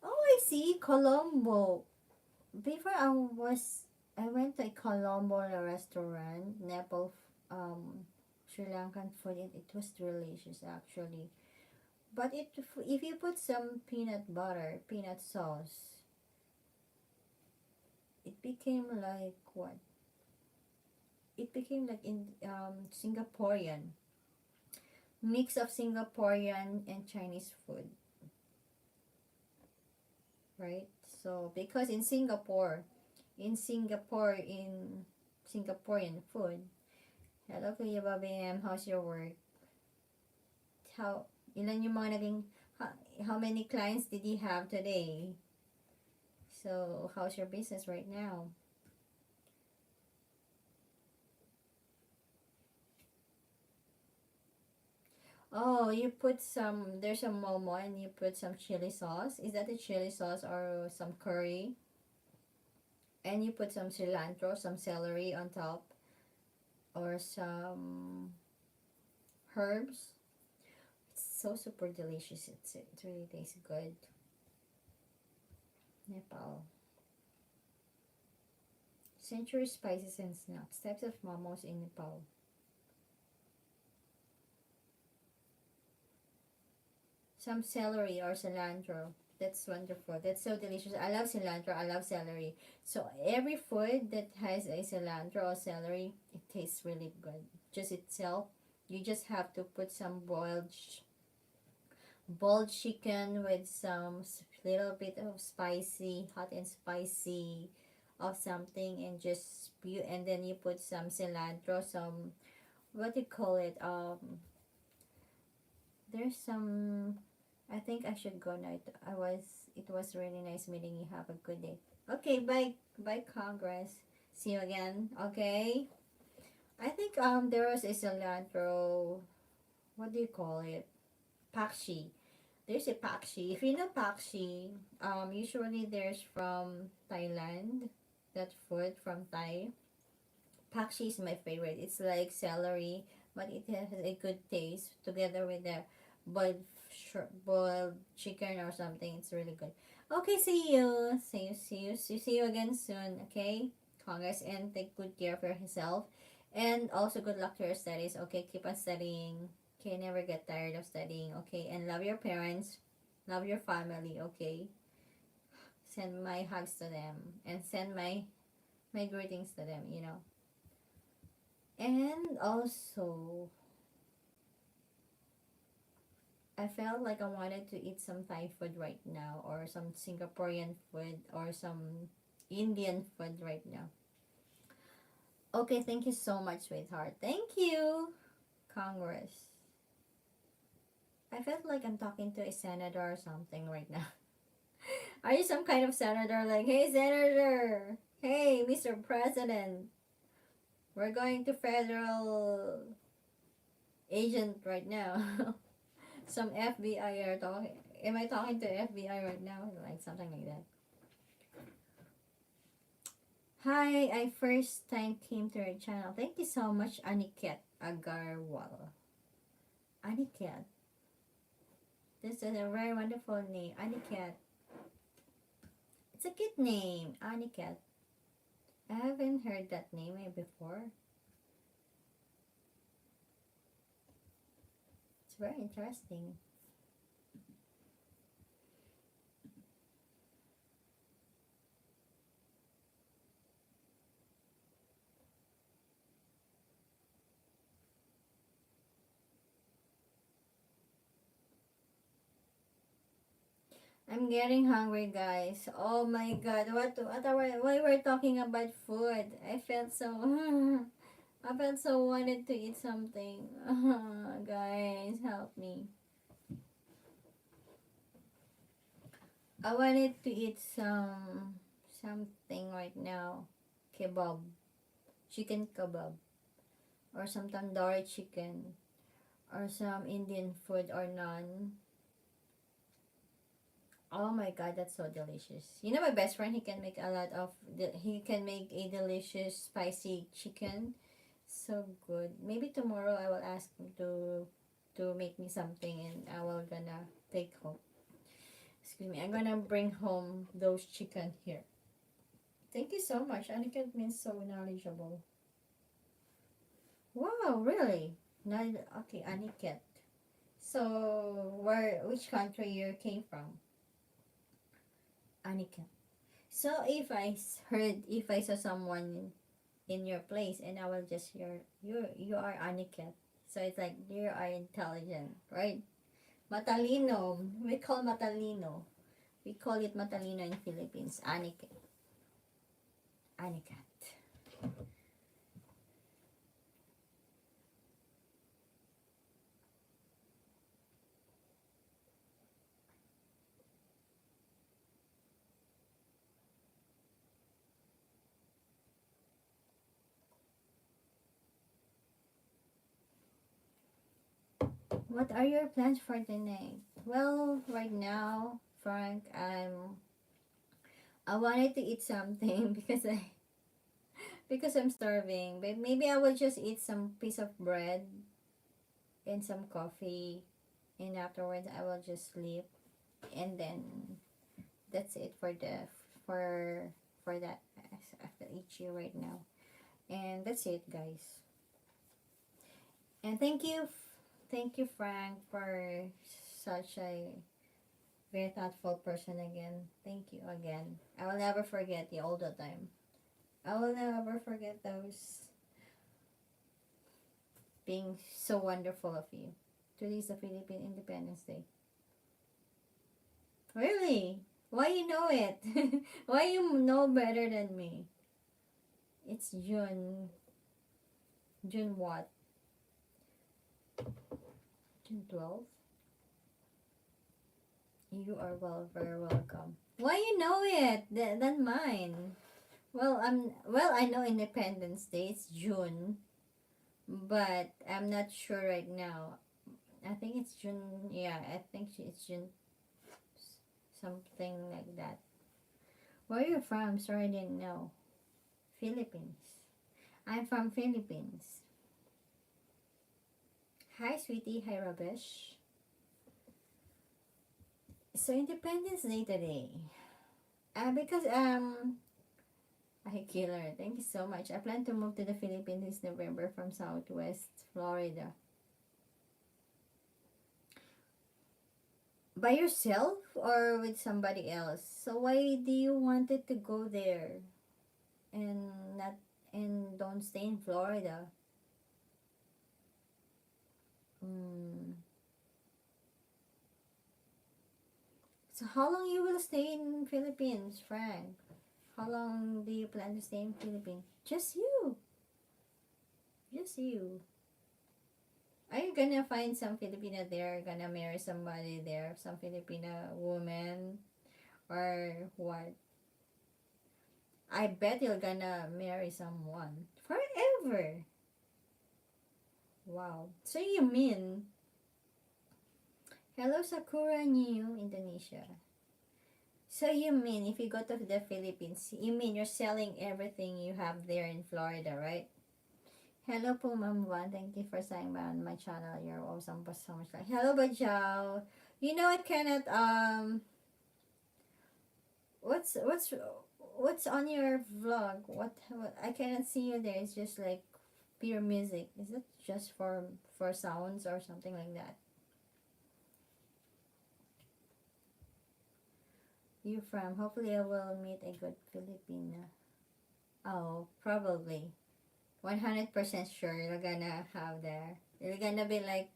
Oh, I see. Colombo. Before I went to a Colombo restaurant, Nepal, Sri Lankan food. It was delicious actually. But if you put some peanut butter, peanut sauce, it became like what? It became like in Singaporean mix of Singaporean and Chinese food, right? So because in Singaporean food. Hello, Kuya Babim. How's your work? How, ilan yung mga naging, how many clients did you have today? So, how's your business right now? Oh, you put some, there's a momo and you put some chili sauce. Is that a chili sauce or some curry? And you put some cilantro, some celery on top, or some herbs. It's so super delicious. It really tastes good. Nepal. Century spices and snacks. Types of momos in Nepal. Some celery or cilantro. That's wonderful. That's so delicious. I love cilantro. I love celery. So every food that has a cilantro or celery, it tastes really good. Just itself. You just have to put some boiled chicken with some little bit of spicy, hot and spicy of something, and just spew, and then you put some cilantro, some, what do you call it, there's some, I think I should go now. It was really nice meeting you. Have a good day. Okay, bye Congress. See you again. Okay. I think there was a cilantro, what do you call it? Pakshi. There's a pakshi. If you know pakshi, usually there's from Thailand. That food from Thai. Pakshi is my favorite. It's like celery, but it has a good taste together with the boiled boiled chicken or something. It's really good. Okay, see you. See you again soon. Okay, Congress, and take good care of yourself, and also good luck to your studies. Okay, keep on studying. Okay, never get tired of studying. Okay, and love your parents, love your family. Okay, send my hugs to them, and send my greetings to them. And also, I felt like I wanted to eat some Thai food right now, or some Singaporean food, or some Indian food right now. Okay, thank you so much, sweetheart. Thank you, Congress. I felt like I'm talking to a senator or something right now. Are you some kind of senator? Like, hey, senator. Hey, Mr. President. We're going to federal agent right now. Some FBI are talking. Am I talking to FBI right now? Like something like that. Hi, I first time came to your channel. Thank you so much, Aniket Agarwal. Aniket. This is a very wonderful name. Aniket. It's a cute name. Aniket. I haven't heard that name before. It's very interesting. I'm getting hungry, guys. Oh my god, why we're talking about food? I felt so I felt so wanted to eat something. Guys, help me. I wanted to eat something right now. Kebab, chicken kebab, or some tandoori chicken, or some Indian food or naan. Oh my god, that's so delicious. You know my best friend, he can make a lot of he can make a delicious spicy chicken. So good. Maybe tomorrow I will ask him to make me something, and I will gonna take home. Excuse me. I'm gonna bring home those chicken here. Thank you so much. Aniket means so knowledgeable. Wow, really? Not okay, Aniket. So which country you came from? Aniket. So if I saw someone in your place, and I will just hear you are Aniket. So it's like you are intelligent, right? Matalino. We call matalino. We call it matalino in Philippines. Aniket. Aniket. What are your plans for tonight? Well, right now, Frank, I wanted to eat something because I'm starving. But maybe I will just eat some piece of bread and some coffee, and afterwards I will just sleep, and then that's it for for that after each year right now. And that's it, guys. And thank you, Frank, for such a very thoughtful person again. Thank you again. I will never forget you all the time. I will never forget those being so wonderful of you. Today is the Philippine Independence Day. Really? Why you know it? Why you know better than me? It's June. June what? June 12th? You are very welcome. Why you know it? Than mine. Well, I know Independence Day. It's June, but I'm not sure right now. I think it's June. Yeah, I think it's June, something like that. Where are you from? Sorry, I didn't know. Philippines. I'm from Philippines. Hi, sweetie. Hi, Rabesh. So Independence Day today. Because hi Killer, thank you so much. I plan to move to the Philippines this November from Southwest Florida. By yourself or with somebody else? So why do you wanted to go there and not and don't stay in Florida? Mm. So how long you will stay in Philippines, Frank? How long do you plan to stay in Philippines? Just you. Just you. Are you gonna find some Filipina there, gonna marry somebody there, some Filipina woman, or what? I bet you're gonna marry someone forever. Wow. So you mean, hello Sakura New Indonesia. So you mean if you go to the Philippines, you mean you're selling everything you have there in Florida, right? Hello po, Ma'am Juan. Thank you for saying on my channel. You're awesome po so much. Like, hello, Bajao. You know I cannot what's on your vlog? What I cannot see you there. It's just like pure music. Is it just for sounds or something like that? You from? Hopefully I will meet a good Filipina. Oh, probably. 100% sure you're gonna have there. You're gonna be like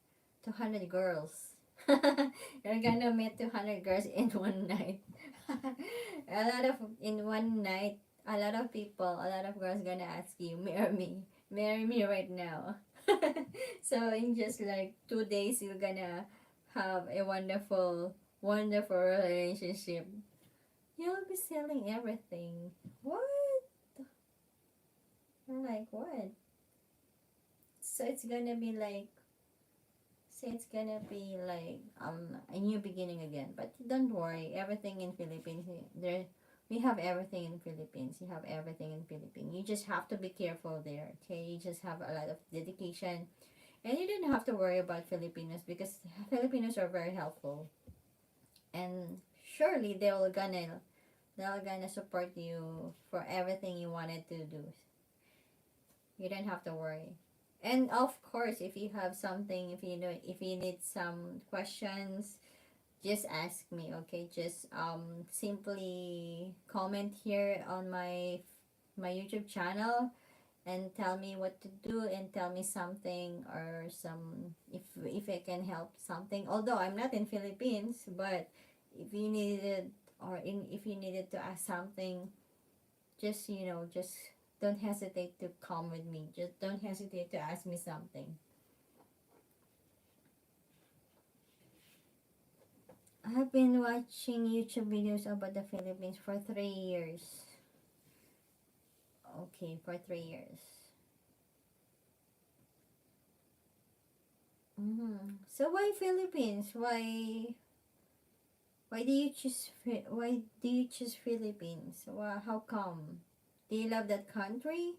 200 girls. You're gonna meet 200 girls in one night. A lot of in one night. A lot of people, a lot of girls gonna ask you, marry me right now. So in just like 2 days, you're gonna have a wonderful relationship. You'll be selling everything. What? I'm like, what? So it's gonna be like, so it's gonna be like a new beginning again. But don't worry, everything in Philippines there, we have everything in Philippines. You have everything in Philippines. You just have to be careful there. Okay, you just have a lot of dedication, and you don't have to worry about Filipinos because Filipinos are very helpful, and surely they'll gonna support you for everything you wanted to do. You don't have to worry. And of course, if you have something, if you need some questions, just ask me, okay? Just simply comment here on my YouTube channel and tell me what to do and tell me something or some if I can help something. Although I'm not in Philippines, but if you needed if you needed to ask something, just don't hesitate to come with me. Just don't hesitate to ask me something. I've been watching YouTube videos about the Philippines for 3 years. Okay, for 3 years. So why Philippines? Why do you choose Philippines? How come? Do you love that country?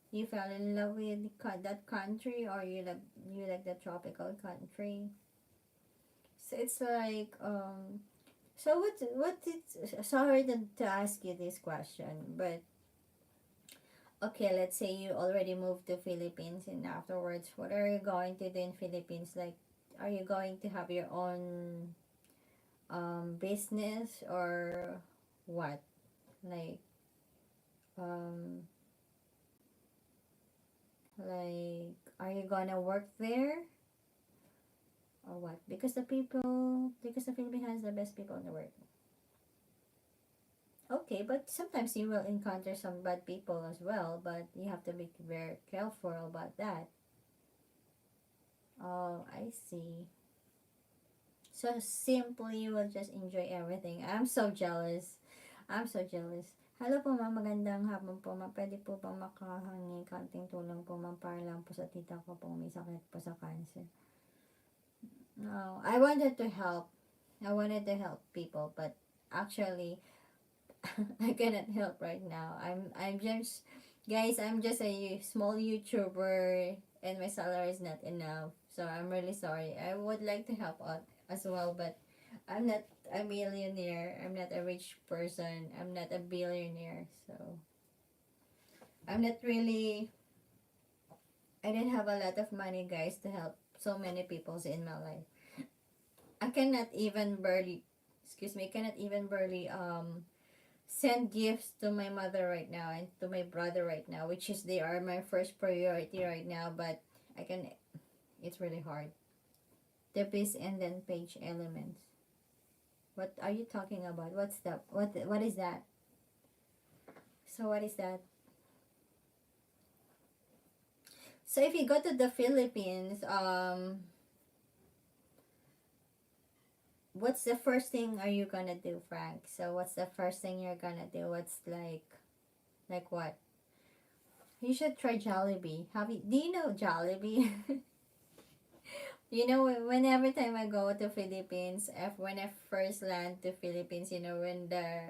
You fell in love with that country, or you like the tropical country? So it's like so what it's sorry to ask you this question, but okay, let's say you already moved to Philippines and afterwards what are you going to do in Philippines? Like, are you going to have your own business or what? Like um Like, are you gonna work there or what? Because the Philippines has the best people in the world. Okay, but sometimes you will encounter some bad people as well, but you have to be very careful about that. Oh, I see. So simply, you will just enjoy everything. I'm so jealous. I'm so jealous. Hello po ma'am, magandang hapon po ma'am. Pwede po bang makahangi konting tulong po ma'am para lang po sa tita ko po may sakit po sa cancer. No, I wanted to help. I wanted to help people, but actually, I cannot help right now. I'm just guys, I'm just a small YouTuber and my salary is not enough. So I'm really sorry. I would like to help out as well, but I'm not a millionaire. I'm not a rich person. I'm not a billionaire. So I'm not really I didn't have a lot of money guys to help so many people in my life. I cannot even barely I cannot even barely send gifts to my mother right now and to my brother right now, which is they are my first priority right now, but I can it's really hard. The piece and then page elements. What are you talking about? What's that? What is that? So what is that? So if you go to the Philippines, what's the first thing are you gonna do, Frank? So what's the first thing you're gonna do? What's like what? You should try Jollibee. Do you know Jollibee? You know, whenever time I go to Philippines, when I first land to Philippines, you know, when the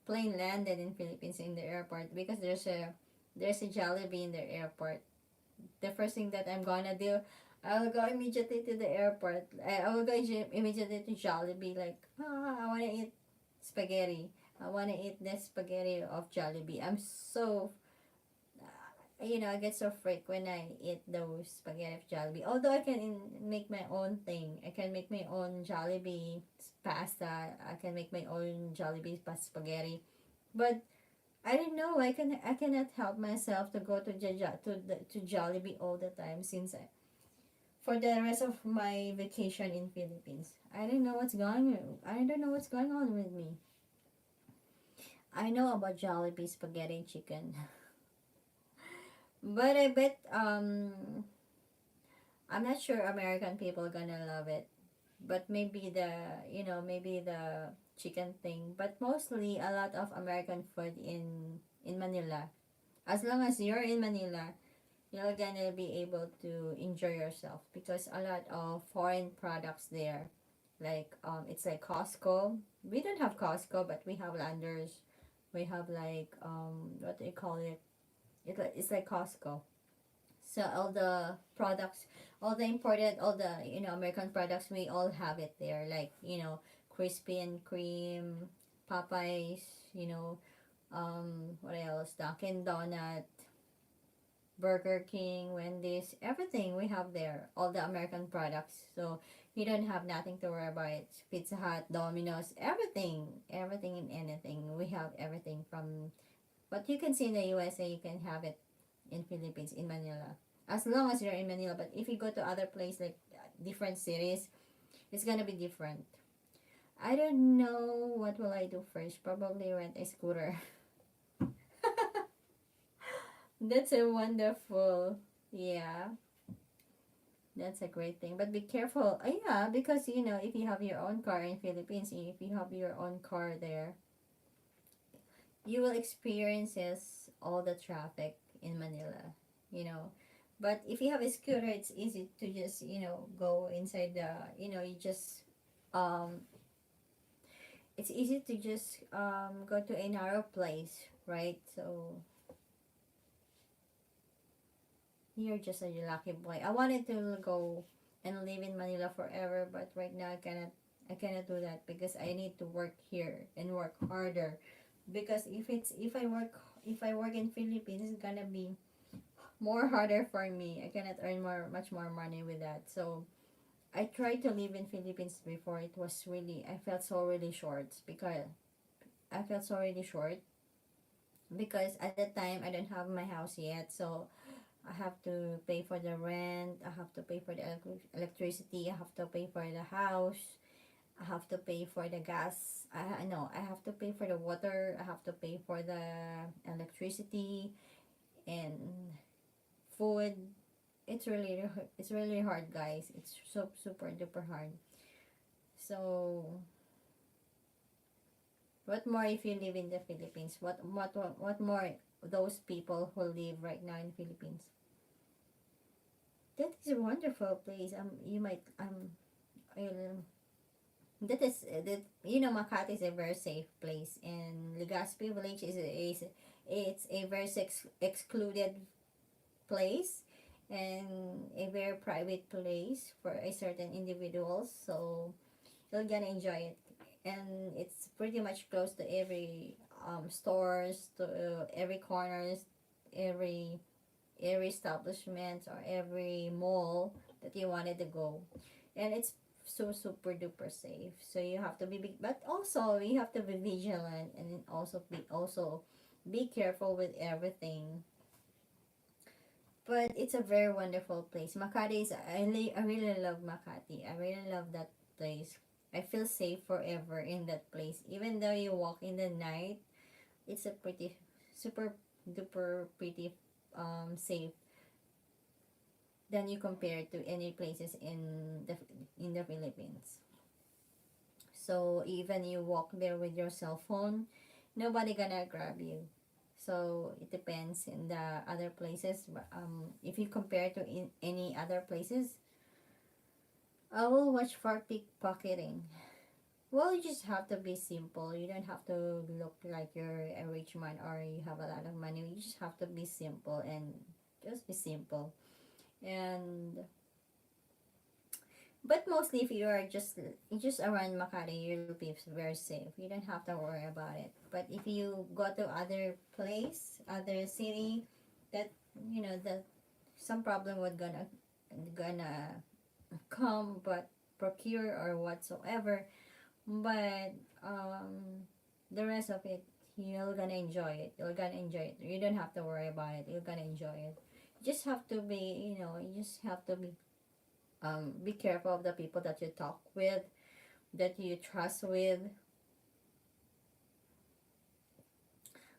plane landed in Philippines in the airport, because there's a Jollibee in the airport. The first thing that I'm gonna do, I will go immediately to the airport. I will go immediately to Jollibee. Like, I wanna eat spaghetti. I wanna eat the spaghetti of Jollibee. I'm so I get so freak when I eat those spaghetti of Jollibee. Although I can make my own thing. I can make my own Jollibee pasta. I can make my own Jollibee spaghetti. But I don't know. I cannot help myself to go to to Jollibee all the time since for the rest of my vacation in Philippines. I don't know what's going on with me. I know about Jollibee spaghetti and chicken. But I bet I'm not sure American people gonna love it. But maybe the chicken thing. But mostly a lot of American food in Manila. As long as you're in Manila, you're gonna be able to enjoy yourself because a lot of foreign products there. Like it's like Costco. We don't have Costco, but we have Landers. We have like what do you call it? It's like Costco. So all the products, all the imported, all the American products, we all have it there. Like Crispy and Cream, Popeyes, what else? Dunkin' Donut, Burger King, Wendy's, everything we have there. All the American products. So you don't have nothing to worry about. Pizza Hut, Domino's, everything and anything. We have everything from what you can see in the USA. You can have it in Philippines, in Manila, as long as you're in Manila. But if you go to other places like different cities, it's gonna be different. I don't know what will I do first. Probably rent a scooter. That's a wonderful, yeah, that's a great thing. But be careful. Yeah, because if you have your own car in Philippines, if you have your own car there, you will experiences all the traffic in Manila. You know, but if you have a scooter, it's easy to just go inside the you just um it's easy to just go to a narrow place, right? So you're just a lucky boy. I wanted to go and live in Manila forever, but right now I cannot do that because I need to work here and work harder. Because if I work in Philippines, it's gonna be more harder for me. I cannot earn much more money with that. So I tried to live in Philippines before. It was really I felt so really short because I felt so really short because at that time I don't have my house yet. So I have to pay for the rent, I have to pay for the electricity, I have to pay for the house, I have to pay for the gas. I know I have to pay for the water. I have to pay for the electricity and food. It's really hard, guys. It's so super duper hard. So what more if you live in the Philippines? What more those people who live right now in Philippines? That is a wonderful place. You might um that is that Makati is a very safe place, and Legazpi Village is it's a very excluded place and a very private place for a certain individuals. So you're gonna enjoy it, and it's pretty much close to every stores, to every corners, every establishment or every mall that you wanted to go, and it's so super duper safe. So you have to be big, but also you have to be vigilant, and also be careful with everything. But it's a very wonderful place. Makati is I really love Makati. I really love that place. I feel safe forever in that place. Even though you walk in the night, it's a pretty super duper pretty safe than you compare to any places in the Philippines. So even you walk there with your cell phone, nobody gonna grab you. So it depends in the other places. But if you compare to in any other places, I will watch for pickpocketing. Well, you just have to be simple. You don't have to look like you're a rich man or you have a lot of money. You just have to be simple and just be simple. And but mostly if you are just around Makati, you'll be very safe. You don't have to worry about it. But if you go to other place, other city, that that some problem would gonna come, but procure or whatsoever. But the rest of it, you're gonna enjoy it. You're gonna enjoy it. You don't have to worry about it. You're gonna enjoy it. You just have to be, you just have to be careful of the people that you talk with, that you trust with.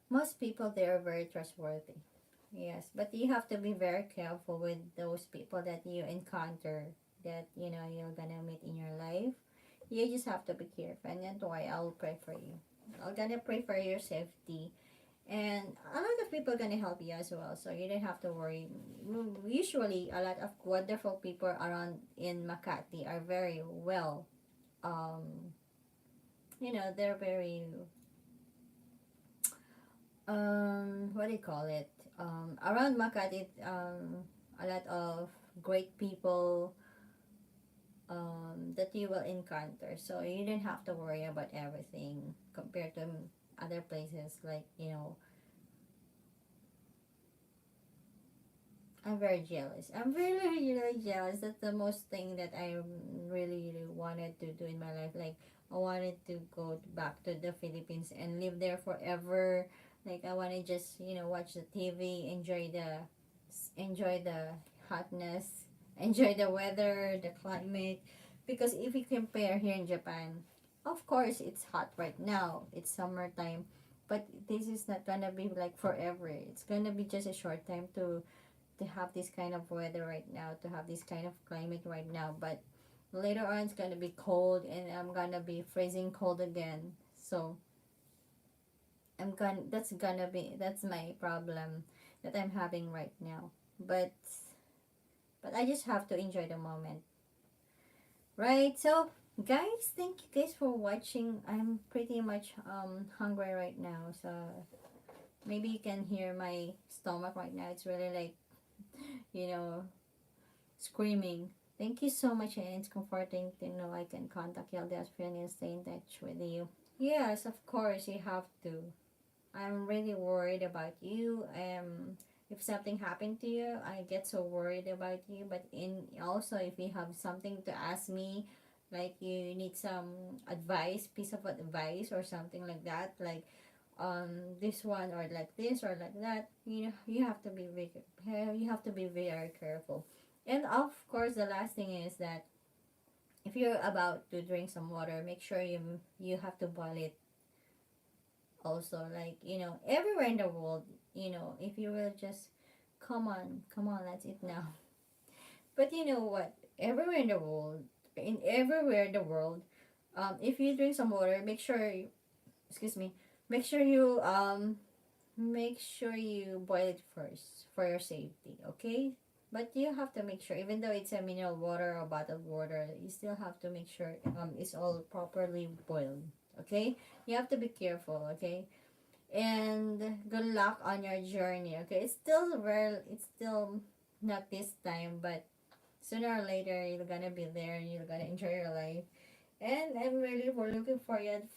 Most people, they are very trustworthy. Yes, but you have to be very careful with those people that you encounter, that you're gonna meet in your life. You just have to be careful, and that's why I'll pray for you. I'm gonna pray for your safety, and a lot of people gonna help you as well, so you don't have to worry. Usually a lot of wonderful people around in Makati are very well, um they're very what do you call it, around Makati, a lot of great people that you will encounter, so you don't have to worry about everything compared to other places, like I'm very jealous. I'm really, really jealous. That's the most thing that I really, really wanted to do in my life. Like, I wanted to go back to the Philippines and live there forever. Like, I want to just, watch the TV, enjoy the hotness, enjoy the weather, the climate. Because if you compare here in Japan, of course, it's hot right now. It's summertime. But this is not gonna be like forever. It's gonna be just a short time to have this kind of weather right now, to have this kind of climate right now. But later on, it's gonna be cold, and I'm gonna be freezing cold again. So that's my problem that I'm having right now. But I just have to enjoy the moment, right? So guys, thank you guys for watching. I'm pretty much hungry right now, so maybe you can hear my stomach right now. It's really like you know screaming. Thank you so much, and it's comforting to know I can contact you as friend and stay in touch with you. Yes, of course, you have to. I'm really worried about you. If something happened to you, I get so worried about you. But in also, if you have something to ask me, like you need some advice, piece of advice or something like that, like this one or like this or like that. You have to be you have to be very careful. And of course, the last thing is that if you're about to drink some water, make sure you have to boil it also. Like, everywhere in the world, if you will just come on, let's eat now. But you know what? Everywhere in the world, if you drink some water, make sure excuse me, make sure you boil it first for your safety, okay? But you have to make sure, even though it's a mineral water or bottled water, you still have to make sure it's all properly boiled, okay? You have to be careful, okay? And good luck on your journey, okay? It's still not this time, but sooner or later you're gonna be there and you're gonna enjoy your life. And I'm really looking forward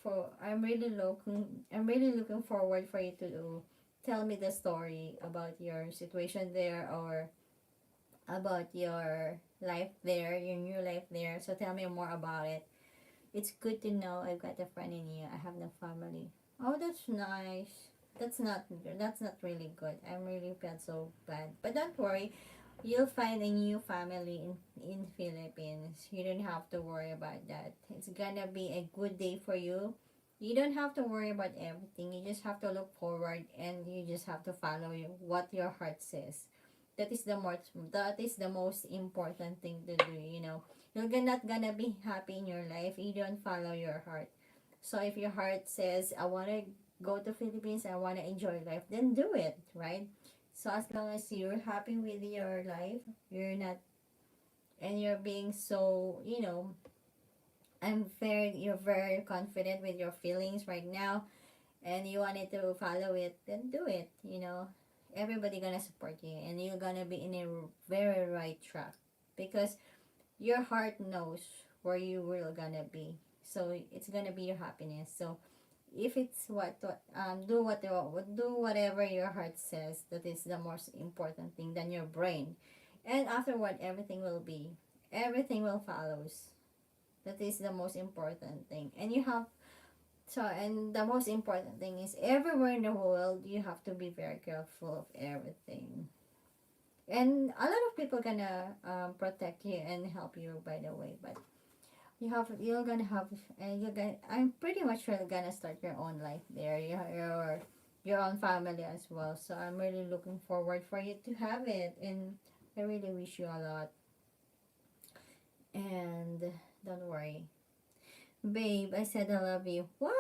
for you to tell me the story about your situation there, or about your life there, your new life there. So tell me more about it. It's good to know I've got a friend in you. I have no family. Oh, that's nice. That's not really good. I'm really felt so bad. But don't worry, you'll find a new family in Philippines. You don't have to worry about that. It's gonna be a good day for you. You don't have to worry about everything. You just have to look forward, and you just have to follow what your heart says. That is the most important thing to do, You're not gonna be happy in your life if you don't follow your heart. So if your heart says, I wanna go to Philippines, I wanna enjoy life, then do it, right? So as long as you're happy with your life, you're not, and you're being so, you're very confident with your feelings right now, and you wanted to follow it, then do it. Everybody gonna support you, and you're gonna be in a very right track, because your heart knows where you will gonna be. So it's gonna be your happiness. So if it's do whatever your heart says. That is the most important thing than your brain. And afterward, everything will follows. That is the most important thing. And the most important thing is, everywhere in the world, you have to be very careful of everything. And a lot of people gonna protect you and help you, by the way. But you're gonna have, and I'm pretty much sure you're gonna start your own life there. Your own family as well. So I'm really looking forward for you to have it, and I really wish you a lot. And don't worry, babe. I said I love you. What?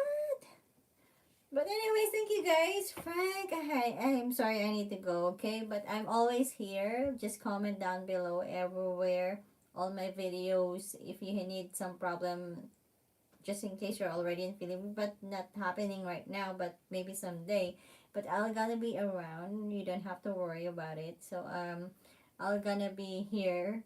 But anyways, thank you guys. Frank, I'm sorry I need to go, okay? But I'm always here. Just comment down below everywhere. All my videos. If you need some problem, just in case you're already in Philippines, but not happening right now, but maybe someday. But I'll gonna be around. You don't have to worry about it. So I'll gonna be here,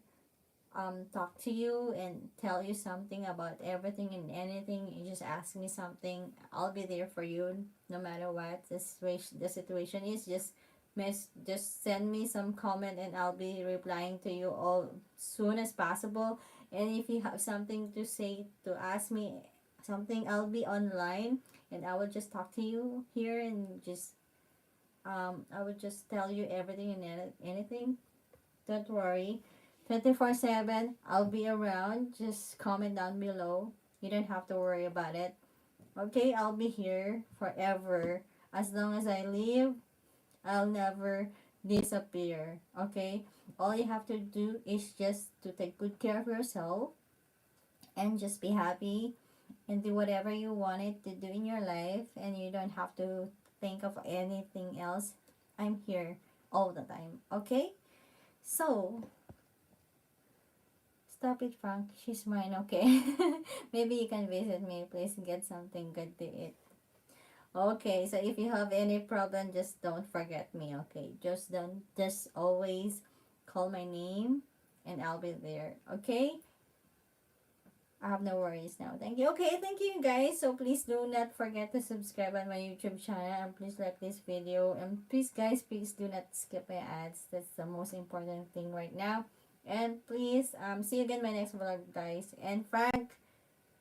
talk to you and tell you something about everything and anything. You just ask me something, I'll be there for you no matter what the situation is. Just send me some comment, and I'll be replying to you all soon as possible. And if you have something to say, to ask me something, I'll be online, and I will just talk to you here, and just I will just tell you everything and anything. Don't worry. 24/7, I'll be around. Just comment down below. You don't have to worry about it. Okay, I'll be here forever. As long as I live, I'll never disappear. Okay? All you have to do is just to take good care of yourself, and just be happy, and do whatever you wanted to do in your life, and you don't have to think of anything else. I'm here all the time. Okay? So, stop it, Frank. She's mine, okay? Maybe you can visit me. Please get something good to eat. Okay, so if you have any problem, just don't forget me, okay? Just always call my name, and I'll be there, okay? I have no worries now. Thank you. Okay, thank you guys. So please do not forget to subscribe on my YouTube channel, and please like this video, and please guys, please do not skip my ads. That's the most important thing right now. And please see you again my next vlog, guys. And Frank,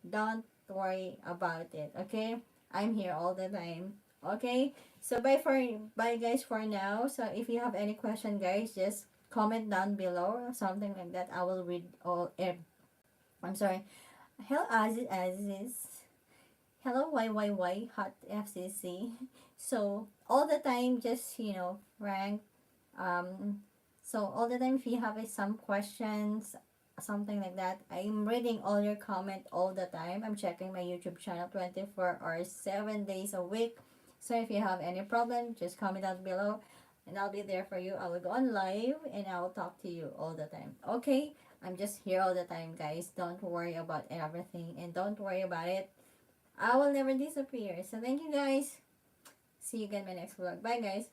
don't worry about it, okay? I'm here all the time. Okay? So bye guys for now. So if you have any question, guys, just comment down below, something like that. I will read all. I'm sorry. Hello Aziz. Hello YYY Hot FCC. So all the time, just rank. So all the time, if you have some questions, something like that, I'm reading all your comment all the time. I'm checking my YouTube channel 24 hours, 7 days a week. So if you have any problem, just comment down below, and I'll be there for you. I will go on live and I will talk to you all the time. Okay, I'm just here all the time, guys. Don't worry about everything and don't worry about it. I will never disappear. So thank you, guys. See you again in my next vlog. Bye, guys.